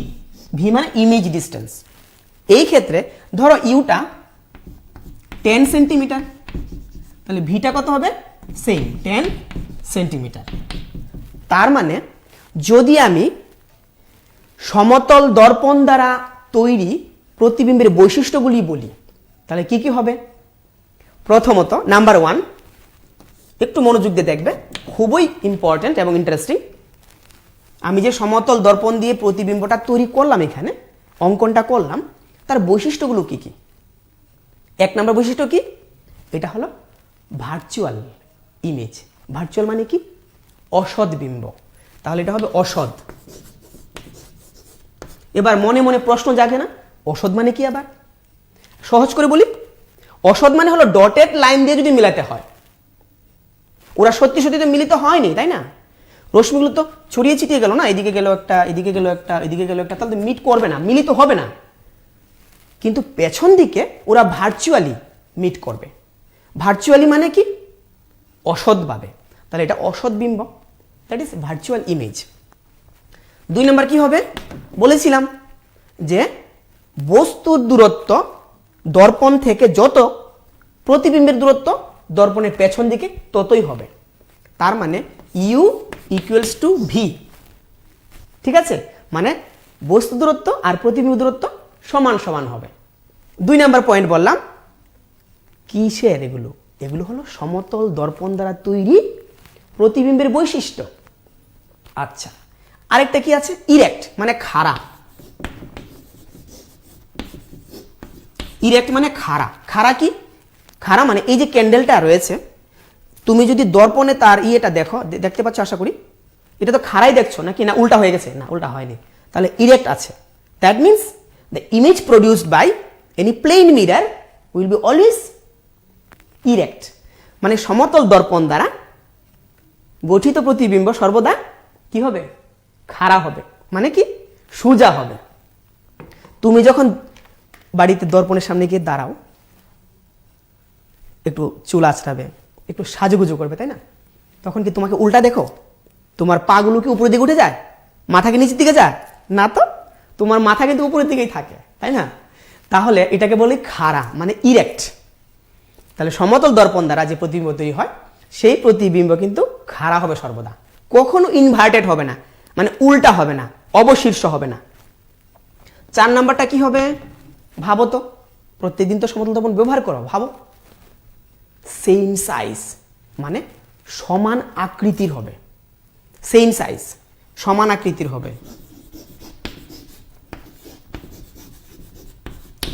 ভি মানে ইমেজ ডিস্টেন্স। এই ক্ষেত্রে ধরো ইউটা 10 সেন্টিমিটার, তাহলে ভিটা কত হবে? Same 10 centimetre. তার মানে যদি আমি সমতল দর্পণ দ্বারা তৈরি প্রতিবিম্বের বৈশিষ্ট্যগুলি বলি, তাহলে কি কি হবে? প্রথমত নাম্বার 1, একটু মনোযোগ দিয়ে দেখবে, খুবই ইম্পর্টেন্ট এবং ইন্টারেস্টিং। আমি যে সমতল দর্পণ দিয়ে প্রতিবিম্বটা তৈরি করলাম, এখানে অঙ্কনটা করলাম, তার বৈশিষ্ট্যগুলো কি কি? 1 নম্বর বৈশিষ্ট্য কি? এটা হলো ভার্চুয়াল ইমেজ। ভার্চুয়াল মানে কি? অসৎ বিম্ব। তাহলে এটা হবে অসৎ। এবার মনে মনে প্রশ্ন জাগে না, অসৎ মানে কি? আবার সহজ করে বলি, অসৎ মানে হলো ডটেড লাইন দিয়ে যদি মিলাতে হয়। ওরা সত্যি সত্যি তো মিলিত হয়নি, তাই না? রশ্মিগুলো তো ছড়িয়ে ছিটিয়ে গেল না, এদিকে গেল একটা, এদিকে গেল একটা, এদিকে গেল একটা, তাহলে মিট করবে না, মিলিত হবে না। কিন্তু পেছন দিকে ওরা ভার্চুয়ালি মিট করবে। ভার্চুয়ালি মানে কি? অসৎভাবে। তাহলে এটা অসৎ বিম্ব, দ্যাট ইজ ভার্চুয়াল ইমেজ। 2 নম্বর কি হবে? বলেছিলাম যে বস্তুর দূরত্ব দর্পণ থেকে যত, প্রতিবিম্বের দূরত্ব দর্পণের পেছন দিকে ততই হবে। তার মানে ইউ ইকুয়ালস টু ভি। ঠিক আছে, মানে বস্তু দূরত্ব আর প্রতিবিম্ব দূরত্ব সমান সমান হবে। 2 নম্বর পয়েন্ট বললাম কিসের? এগুলো এগুলো হলো সমতল দর্পণ দ্বারা তৈরি প্রতিবিম্বের বৈশিষ্ট্য। আচ্ছা, আরেকটা কি আছে? ইরেক্ট মানে খাড়া। ইরেক্ট মানে খাড়া। খাড়া কি? খাড়া মানে এই যে ক্যান্ডেলটা রয়েছে, তুমি যদি দর্পণে তার ইয়েটা দেখো, দেখতে পাচ্ছ আশা করি, এটা তো খাড়াই দেখছো নাকি? না উল্টা হয়ে গেছে? না, উল্টা হয়নি। তাহলে ইরেক্ট আছে। That means the image produced by any plane mirror will be always erect. মানে সমতল দর্পণ দ্বারা গঠিত প্রতিবিম্ব সর্বদা কি হবে? খাড়া হবে। মানে কি? সোজা হবে। তুমি যখন বাড়িতে দর্পণের সামনে গিয়ে দাঁড়াও, একটু চুল আঁচড়াবে, একটু সাজুগুজু করবে, তাই না? তখন কি তোমাকে উল্টা দেখো? তোমার পাগুলো কি উপরের দিকে উঠে যায়? মাথা কি নিচের দিকে যায়? না তো, তোমার মাথা কিন্তু উপরের দিকেই থাকে, তাই না? তাহলে এটাকে বলি খাড়া মানে ইরেক্ট। তাহলে সমতল দর্পণ দ্বারা যে প্রতিবিম্ব তৈরি হয়, সেই প্রতিবিম্ব কিন্তু খাড়া হবে সর্বদা, কখনো ইনভার্টেড হবে না, মানে উল্টা হবে না, অবশীর্ষ হবে না। 4 নাম্বারটা কি হবে? ভাবো তো, প্রত্যেকদিন তো সমতল দর্পণ ব্যবহার করো, ভাবো। সেম সাইজ মানে সমান আকৃতির হবে। সেম সাইজ সমান আকৃতির হবে।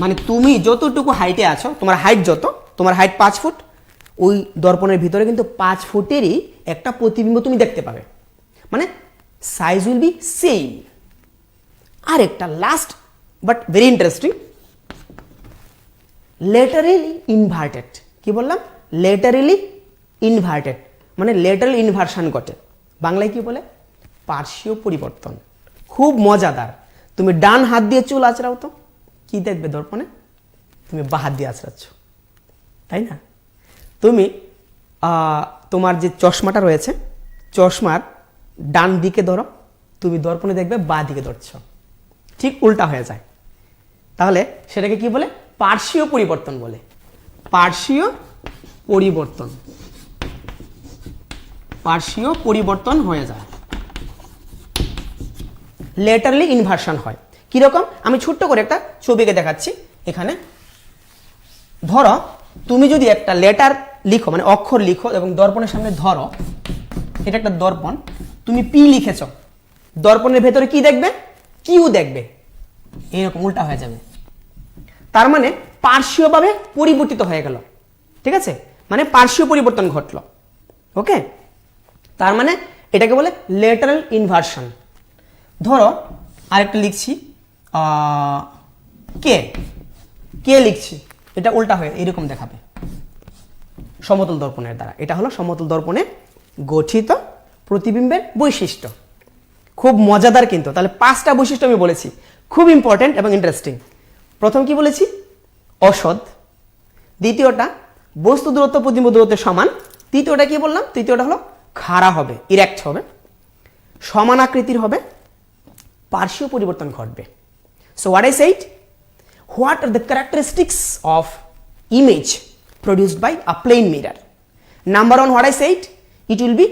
মানে তুমি যতটুকু হাইটে আছো, তোমার হাইট যত, তোমার হাইট 5 ফুট, ওই দর্পণের ভিতরে কিন্তু 5 ফুটেরই একটা প্রতিবিম্ব তুমি দেখতে পাবে। মানে সাইজ উইল বি সেম। আর একটা last but very interesting, laterally inverted. কি বললাম? ল্যাটারালি ইনভার্টেড মানে ল্যাটারাল ইনভার্সন ঘটে। বাংলায় কি বলে? পার্শ্বীয় পরিবর্তন। খুব মজাদার। তুমি ডান হাত দিয়ে চুল আঁচড়াও তো, কি দেখবে দর্পণে? তুমি বাঁ হাত দিয়ে আঁচড়াচ্ছ, তাই না? তুমি তোমার যে চশমাটা রয়েছে, চশমার ডান দিকে ধরো, তুমি দর্পণে দেখবে বাঁ দিকে ধরছ, ঠিক উল্টা হয়ে যায়। তাহলে সেটাকে কি বলে? পার্শ্বীয় পরিবর্তন বলে। পার্শ্বীয় পরিবর্তন, পার্শ্বীয় পরিবর্তন হয়ে যায়, ল্যাটারালি ইনভার্সন হয়। কিরকম? আমি ছোট্ট করে একটা ছবিকে দেখাচ্ছি। এখানে ধরো তুমি যদি একটা লেটার লিখো, মানে অক্ষর লিখো এবং দর্পণের সামনে ধরো, এটা একটা দর্পণ, তুমি পি লিখেছ, দর্পণের ভেতরে কি দেখবে? কিউ দেখবে, এরকম উল্টা হয়ে যাবে। তার মানে পার্শ্বীয়ভাবে পরিবর্তিত হয়ে গেল, ঠিক আছে, মানে পার্শ্বীয় পরিবর্তন ঘটলো। ওকে, তার মানে এটাকে বলে ল্যাটারাল ইনভার্সন। ধরো আরেকটা লিখছি, কে কে লিখছি, এটা উল্টা হয়ে এরকম দেখাবে সমতল দর্পণের দ্বারা। এটা হলো সমতল দর্পণে গঠিত প্রতিবিম্বের বৈশিষ্ট্য। খুব মজাদার কিন্তু। তাহলে 5টা বৈশিষ্ট্য আমি বলেছি, খুব ইম্পর্টেন্ট এবং ইন্টারেস্টিং। প্রথম কি বলেছি? অসৎ। দ্বিতীয়টা বস্তু দূরত্ব প্রতিবিম্ব দূরত্বের সমান। তৃতীয়টা কি বললাম? তৃতীয়টা হলো খাড়া হবে, ইরেক্ট হবে, সমান আকৃতির হবে, পার্শ্বীয় পরিবর্তন ঘটবে। So what I said, what are the characteristics of image produced by a plane mirror? Number 1, what I said, it will be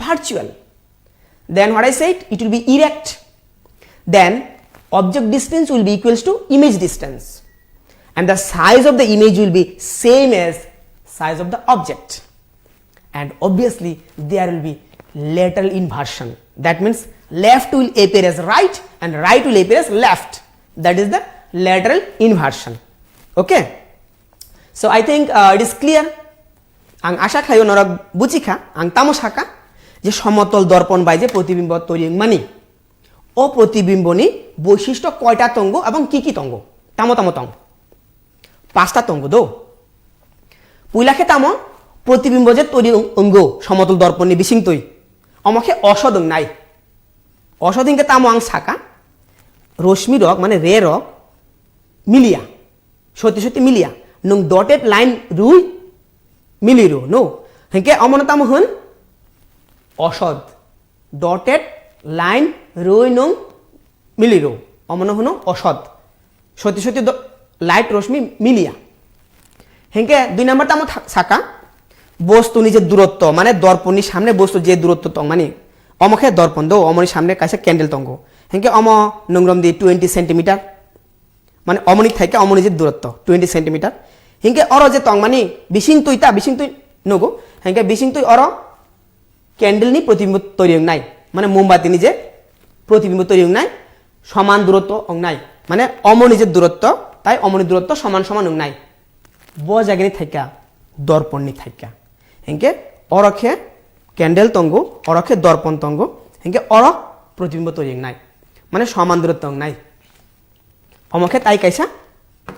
virtual. Then what I said, it will be erect. Then object distance will be equals to image distance, and the size of the image will be same as size of the object. And obviously there will be lateral inversion. That means left will appear as right and right will appear as left. That is the lateral inversion. Okay, so I think it is clear. Ang asha khayo norok buchikha ang tamo shaka je সমতল দর্পণ by যে প্রতিবিম্ব তৈরি মানে ও প্রতিবিম্বনি বৈশিষ্ট্য কয়টা তঙ্গ এবং কি কি তঙ্গ? তামো তামো তঙ্গ 5টা তঙ্গ দো পুইলাখে তামো প্রতিবিম্ব যে তৈরি অঙ্গ সমতল দর্পণে বিসিং তৈ অমখে অসদং নাই অসদিংকে তামো আং শাকা রশ্মি রক মানে রে রক মিলিয়া সত্যি সত্যি মিলিয়া নং ডটেড লাইন রুই মিলিরু নো হেঁকে অমনতাম হন অসদ ডটেড লাইন রুই নং মিলিরু অমন হন অসদ সত্যি সত্যি লাইট রশ্মি মিলিয়া হেঁকে 2 নম্বর তামো শাকা বস্তু নিজের দূরত্ব মানে দর্পণের সামনে বস্তু যে দূরত্ব তং মানে অমখে দর্পণ দো অমনির সামনে কাছে ক্যান্ডেল তঙ্গ হেঁকে অম নংরম দি 20 সেন্টিমিটার মানে অমনিক থেকে অমনিজের দূরত্ব 20 সেন্টিমিটার হিংকে অর যে তং মানে বিসিং তুই নগো হিংকে বিসিং তুই অর ক্যান্ডেল নি প্রতিবিম্ব তৈরি নাই মানে মোমবাতি নিজে প্রতিবিম্ব তৈরি নাই সমান দূরত্ব অং নাই মানে অমনিজের দূরত্ব তাই অমনি দূরত্ব সমান সমান অং নাই ব জায়গায় থাকা দর্পণ নি থাকা হিংকে অরখে ক্যান্ডেল তঙ্গ অরখে দর্পণ তঙ্গ হিংকে অর প্রতিবিম্ব তৈরি নাই মানে সমান দূরত্ব অং নাই অমখে তাই কাইসা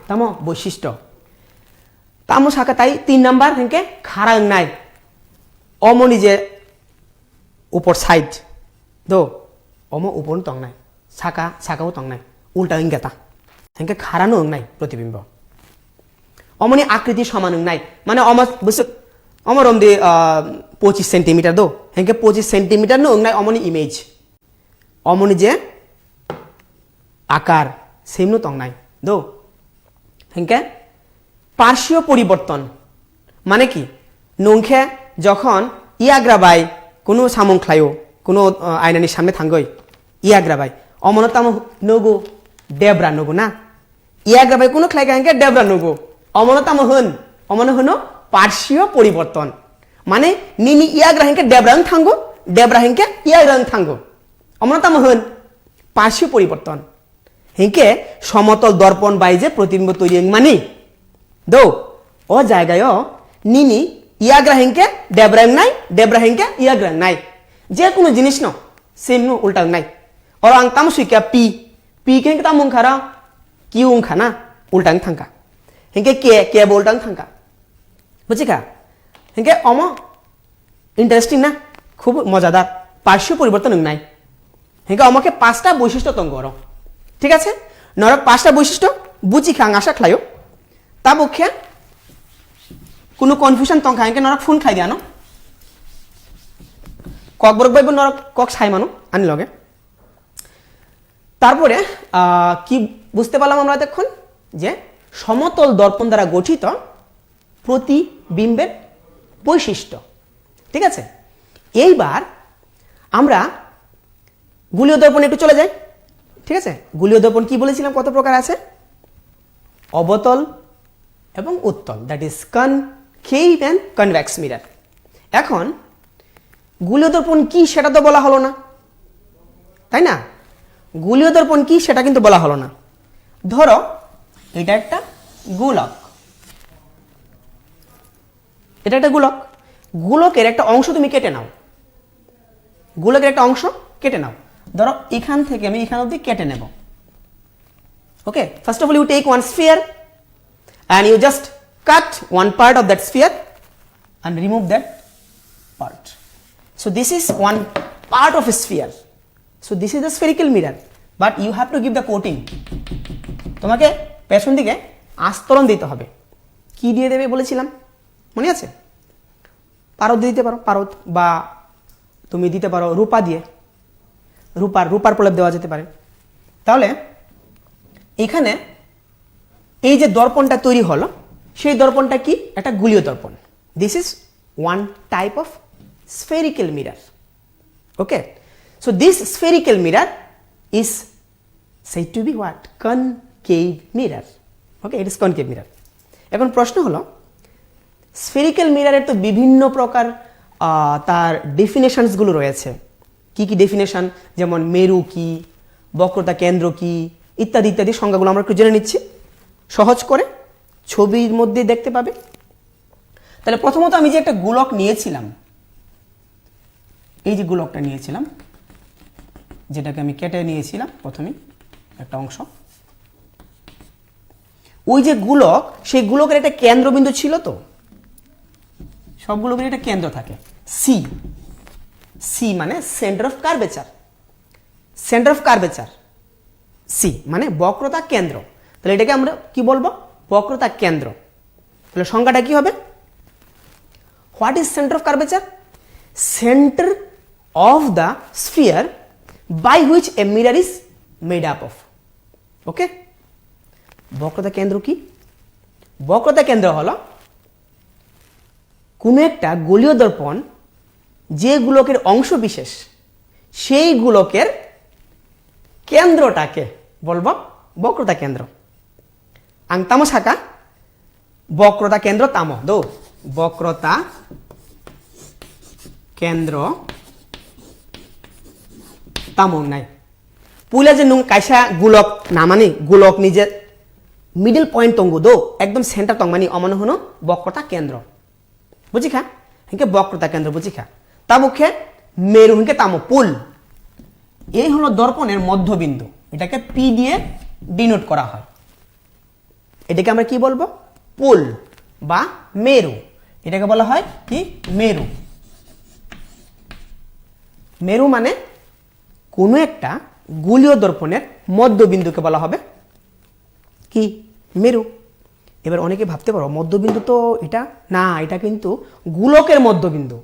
তামো বৈশিষ্ট্য তামো শাখা তাই 3 নাম্বার হেঁকে খাড়া নাই অমনি যে উপর সাইড দো অম উপর তং নাই শাখাও তং নাই উল্টা ইঙ্গেতা হেঁকে খাড়ানো নাই প্রতিবিম্ব অমনি আকৃতি সমান নাই মানে অমর অমদি 25 সেন্টিমিটার দো হেঁকে 25 সেন্টিমিটার নো নাই অমনি ইমেজ অমনি যে আকার সেমনো তং নাই দো হেঁকে পার্শ্বীয় পরিবর্তন মানে কি নংখে যখন ইয়াগ্রাবাই কোনো সামংখ্লায়ও কোনো আয়নানির সামনে থাঙ্গই ইয়াগ্রাবাই অমনতাম নগো ডেবরা নগো না ইয়াগ্রাবাই কোনো খ্লাইগা হেঁকে ডেবরা নগো অমনতাম হন অমন হন পার্শ্বীয় পরিবর্তন মানে নিনি ইয়াগ্রা হেঁকে ডেবরাং থাঙ্গো ডেবরা হেঁকে ইয়াগ্রাং থাঙ্গো অমনতাম হন পার্শ্বীয় পরিবর্তন হেঁকে সমতল দর্পণ বাই যে প্রতিবিম্ব তৈরি মানে দো ও জায়গায় নিনি ইয়াগ্রা হেঁকে ডেবরাং নাই ডেবরা হেঁকে ইয়াগ্রাং নাই যে কোনো জিনিস ন সেম নো উল্টাং নাই और आं ताम सुइका पी के ताम उंखारा किउ उंखाना उल्टां थांका हेंके के बोल्टां थांका बुझिका हेंके अम इंटरेस्टिंग ना खूब मजादार पार्श्व परिवर्तन নাই हेंके अमके 5টা বৈশিষ্ট্য তঙ্গ র ঠিক আছে নরক 5টা বৈশিষ্ট্য বুঝিকা আং আশা খাইও তা পক্ষে কোনো কনফিউশন তং খাইকে নরক ফোন খাই দিয়ানো কক বরক বাইব নরক কক ছাই মানো আনি লগে তারপরে কি বুঝতে পারলাম আমরা দেখুন যে সমতল দর্পণ দ্বারা গঠিত প্রতিবিম্বের বৈশিষ্ট্য ঠিক আছে এইবার আমরা গুলীয় দর্পণে একটু চলে যাই ঠিক আছে গুলীয় দর্পণ কি বলেছিলাম কত প্রকার আছে অবতল এবং উত্তল that is cave and convex mirror. এখন গোলীয় দর্পণ কি সেটা তো বলা হলো না, তাই না? গোলীয় দর্পণ কি সেটা কিন্তু বলা হলো না। ধরো এটা একটা গোলক, এটা একটা গোলক, গোলকের একটা অংশ তুমি কেটে নাও, গোলকের একটা অংশ কেটে নাও। ধরো এখান থেকে আমি এখান অবধি কেটে নেব। Okay, first of all you take one sphere and you just cut one part of that sphere and remove that part. So this is one part of a sphere. So this is the spherical mirror, but you have to give the coating. তোমাকে পেছন দিকে আস্তরণ দিতে হবে। কি দিয়ে দেবে বলেছিলাম, মনে আছে? পারদ দিতে পারো, পারদ, বা তুমি দিতে পারো রূপা দিয়ে, রূপার প্রলেপ দেওয়া যেতে পারে। তাহলে এখানে এই যে দর্পণটা তৈরি হলো, সেই দর্পণটা কি? একটা গোলীয় দর্পণ। This is one type of spherical mirror. Okay, so this spherical mirror is said to be what? Concave mirror. Okay, it is concave mirror. এখন প্রশ্ন হলো, spherical mirror এর তো বিভিন্ন প্রকার তার ডেফিনেশনস গুলো রয়েছে। কি কি ডেফিনেশন? যেমন মেরু কি, বক্রতা কেন্দ্র কি, ইত্যাদি ইত্যাদি সংজ্ঞাগুলো আমরা একটু জেনে নিচ্ছি, সহজ করে ছবির মধ্যে দেখতে পাবে। তাহলে প্রথমত আমি যে একটা গোলক নিয়েছিলাম, এই যে গোলকটা নিয়েছিলাম, যেটাকে আমি কেটে নিয়েছিলাম প্রথমে একটা অংশ, ওই যে গোলক, সেই গোলকের একটা কেন্দ্রবিন্দু ছিল। তো সব গোলকের একটা কেন্দ্র থাকে, সি। সি মানে centre of curvature, centre of curvature, C মানে বক্রতা কেন্দ্র। তাহলে এটাকে আমরা কি বলবো? বক্রতা কেন্দ্র। তাহলে সংজ্ঞাটা কি হবে? What is centre of curvature? Centre of the sphere by which a mirror is made up of. Okay, বক্রতা কেন্দ্র কি? বক্রতা কেন্দ্র হলো কোনো একটা গোলীয় দর্পণ যে গোলকের অংশ বিশেষ, সেই গোলকের কেন্দ্রটাকে বলবো বক্রতা কেন্দ্র। আং তামো শাখা বক্রতা কেন্দ্র তামো দো, বক্রতা কেন্দ্র তামো নাই পুলা যে নুং কাইসা গোলক নামানি গোলক নিজে মিডল পয়েন্ট তঙ্গু দো একদম সেন্টার তংমানি অমন হনো বক্রতা কেন্দ্র বুঝিখা হিংকে বক্রতা কেন্দ্র বুঝিখা তাবুখে মেরু হিংকে তামো পুল। এই হলো দর্পণের মধ্যবিন্দু, এটাকে পি দিয়ে ডিনোট করা হয়। এটাকে আমরা কি বলবো? পুল বা মেরু। এটাকে বলা হয় কি? মেরু। মেরু মানে কোনো একটা গোলীয় দর্পণের মধ্যবিন্দুকে বলা হবে কি? মেরু। এবার অনেকে ভাবতে পারো মধ্যবিন্দু তো এটা না, এটা কিন্তু গোলকের মধ্যবিন্দু,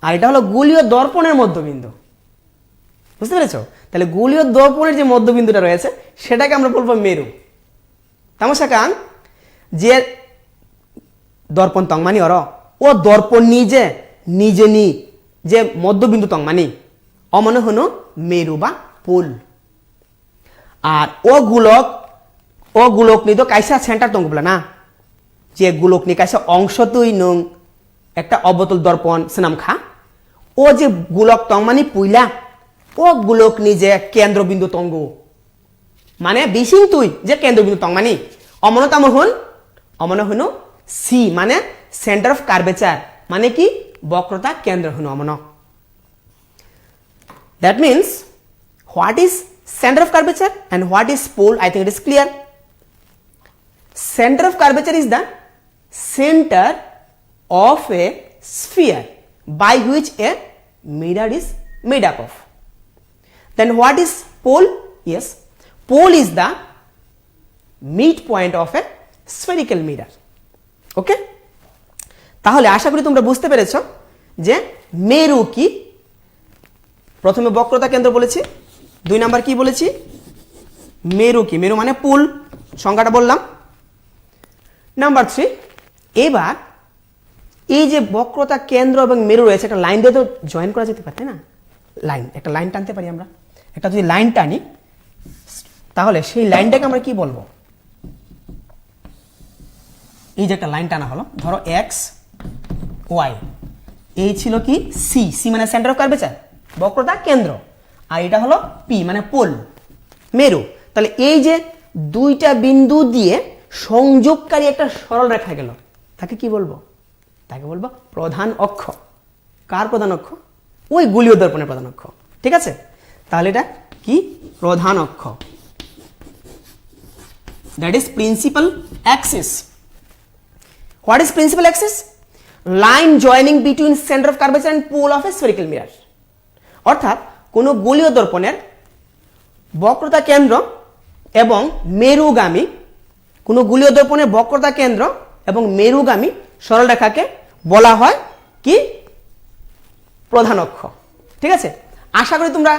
আর এটা হলো গোলীয় দর্পণের মধ্যবিন্দু। বুঝতে পেরেছ? তাহলে গোলীয় দর্পণের যে মধ্যবিন্দুটা রয়েছে সেটাকে আমরা বলবো মেরু। তামসা কাং যে দর্পণ তংমানি অর ও দর্পণ নিজে নিজে নি যে মধ্যবিন্দু তংমানি অমনে হনো মেরু বা পুল। আর ও গোলক নি তো কাইসা সেন্টার তং বলে না, যে গোলক নি কাইসা অংশ তুই নং একটা অবতল দর্পণ সেনাম খা ও যে গোলক তংমানি পুইলা ও গোলক নি যে কেন্দ্রবিন্দু তঙ্গ মানে বিশিং তুই যে কেন্দ্রবিন্দু তংমানি অমন তাম হন অমন হনো সি মানে সেন্টার অফ কার্ভেচার মানে কি? বক্রতা কেন্দ্র হনো অমন। That means what is center of curvature and what is pole? I think it is clear. Center of curvature is the center of a sphere by which a mirror is made up of. Then what is pole? Yes, pole is the midpoint of a spherical mirror. Okay? তাহলে আশা করি তোমরা বুঝতে পেরেছো যে মেরু কি। প্রথমে বক্রতা কেন্দ্র বলেছি, 2 নাম্বার কি বলেছি? মেরু কি? মেরু মানে পুল, সংজ্ঞাটা বললাম। নাম্বার 3, এবার এই যে বক্রতা কেন্দ্র এবং মেরু রয়েছে একটা লাইন দিয়ে তো জয়েন করা যেতে পারে, তাই না? লাইন, একটা লাইন টানতে পারি আমরা। একটা যদি লাইন টানি তাহলে সেই লাইনটাকে আমরা কি বলবো? এই যে একটা লাইন টানা হলো, ধরো এক্স ওয়াই, এই ছিল কি সি, সি মানে সেন্টার অফ কার্ভেচার, বক্রতা কেন্দ্র, আর এটা হলো পি মানে পোল, মেরু। তাহলে এই যে দুইটা বিন্দু দিয়ে সংযোগকারী একটা সরল রেখা গেল, তাকে কি বলবো? তাকে বলবো প্রধান অক্ষ। কার প্রধান অক্ষ? ওই গোলীয় দর্পণের প্রধান অক্ষ। ঠিক আছে, তাহলে এটা কি? প্রধান অক্ষ। That is principal axis. What is principal axis? Line joining between centre of curvature and pole of a spherical mirror. অর্থাৎ কোন গোলীয় দর্পণের বক্রতা কেন্দ্র এবং মেরুগামী, কোন গোলীয় দর্পণের বক্রতা কেন্দ্র এবং মেরুগামী সরলরেখাকে বলা হয় কি? প্রধান অক্ষ। ঠিক আছে, আশা করি তোমরা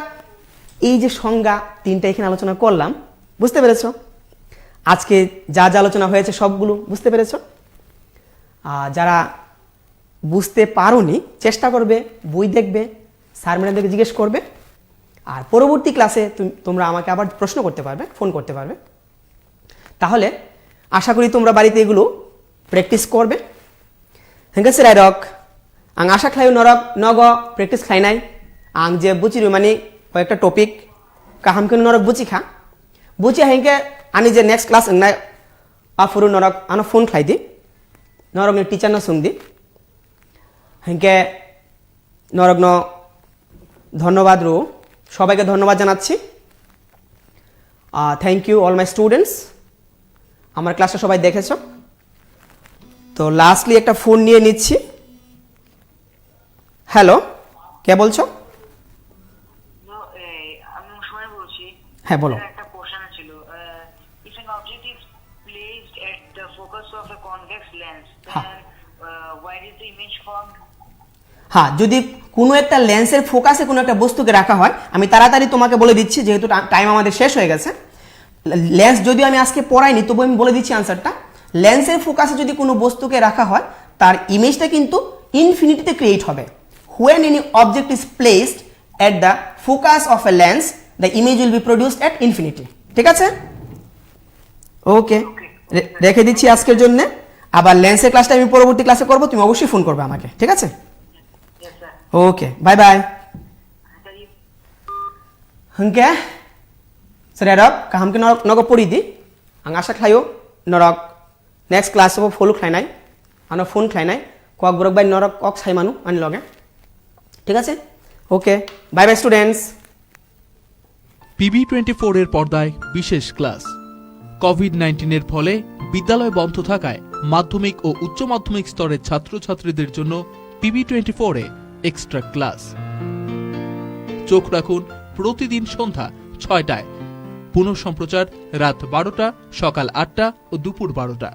এই যে সংজ্ঞা তিনটা এখানে আলোচনা করলাম বুঝতে পেরেছো। আজকে যা যা আলোচনা হয়েছে সবগুলো বুঝতে পেরেছো। যারা বুঝতে পারোনি চেষ্টা করবে, বই দেখবে, স্যার ম্যাডামদেরকে জিজ্ঞেস করবে, আর পরবর্তী ক্লাসে তোমরা আমাকে আবার প্রশ্ন করতে পারবে, ফোন করতে পারবে। তাহলে আশা করি তোমরা বাড়িতে এগুলো প্র্যাকটিস করবে। হেঙ্গেছে রায়রক আং আশা খাই নরক নগ প্র্যাকটিস খাই নাই আং যে বুঝি মানে কয়েকটা টপিক কাহামকে নরক বুঝি খা বুঝি হেঙ্কে আনি যে নেক্সট ক্লাস নাই আফুরু নরক আনো ফোন খাই দি নরক টিচার ন সুং দি হেঙ্কে নরক ন ধন্যবাদ রু সবাইকে ধন্যবাদ জানাচ্ছি। Thank you all my students, আমার ক্লাসটা সবাই দেখেছ। তো লাস্টলি একটা ফোন নিয়ে নিচ্ছি। হ্যালো, কে বলছো? আমি সময় বলছি। হ্যাঁ বলো। একটা কোশ্চেন ছিল, if an object is placed at the focus of a convex lens, then where is the image formed? হ্যাঁ, যদি কোনো একটা লেন্সের ফোকাসে কোনো একটা বস্তুকে রাখা হয়, আমি তাড়াতাড়ি তোমাকে বলে দিচ্ছি যেহেতু টাইম আমাদের শেষ হয়ে গেছে। লেন্স যদিও আমি আজকে পড়াইনি তবু আমি বলে দিচ্ছি আনসারটা। লেন্সের ফোকাসে যদি কোনো বস্তুকে রাখা হয় তার ইমেজটা কিন্তু ইনফিনিটিতে ক্রিয়েট হবে। When any object is placed at the focus of a lens, the image will be produced at infinity. ঠিক আছে, ওকে, রেখে দিচ্ছি আজকের জন্য। আবার লেন্সের ক্লাসটা আমি পরবর্তী ক্লাসে করব, তুমি অবশ্যই ফোন করবে আমাকে। ঠিক আছে, ওকে, বাই বাই। হংকে সরেরক কাহামকে নগ পড়ি দি আং আশা খাইও নরক নেক্সট ক্লাস হব ফলো খাইনাই আনো ফোন খাইনাই কক বরক বাই নরক কক ছাই মানু আনি লগে। ঠিক আছে, ওকে, বাই বাই স্টুডেন্টস। PB24 এর পর্দায় বিশেষ ক্লাস। কোভিড-19 ফলে বিদ্যালয় বন্ধ থাকায় মাধ্যমিক ও উচ্চ মাধ্যমিক স্তরের ছাত্রছাত্রীদের জন্য PB24 এ এক্সট্রা ক্লাস। চোখ রাখুন প্রতিদিন সন্ধ্যা 6টায়, পুনঃ সম্প্রচার রাত 12টা, সকাল 8টা ও দুপুর 12টা।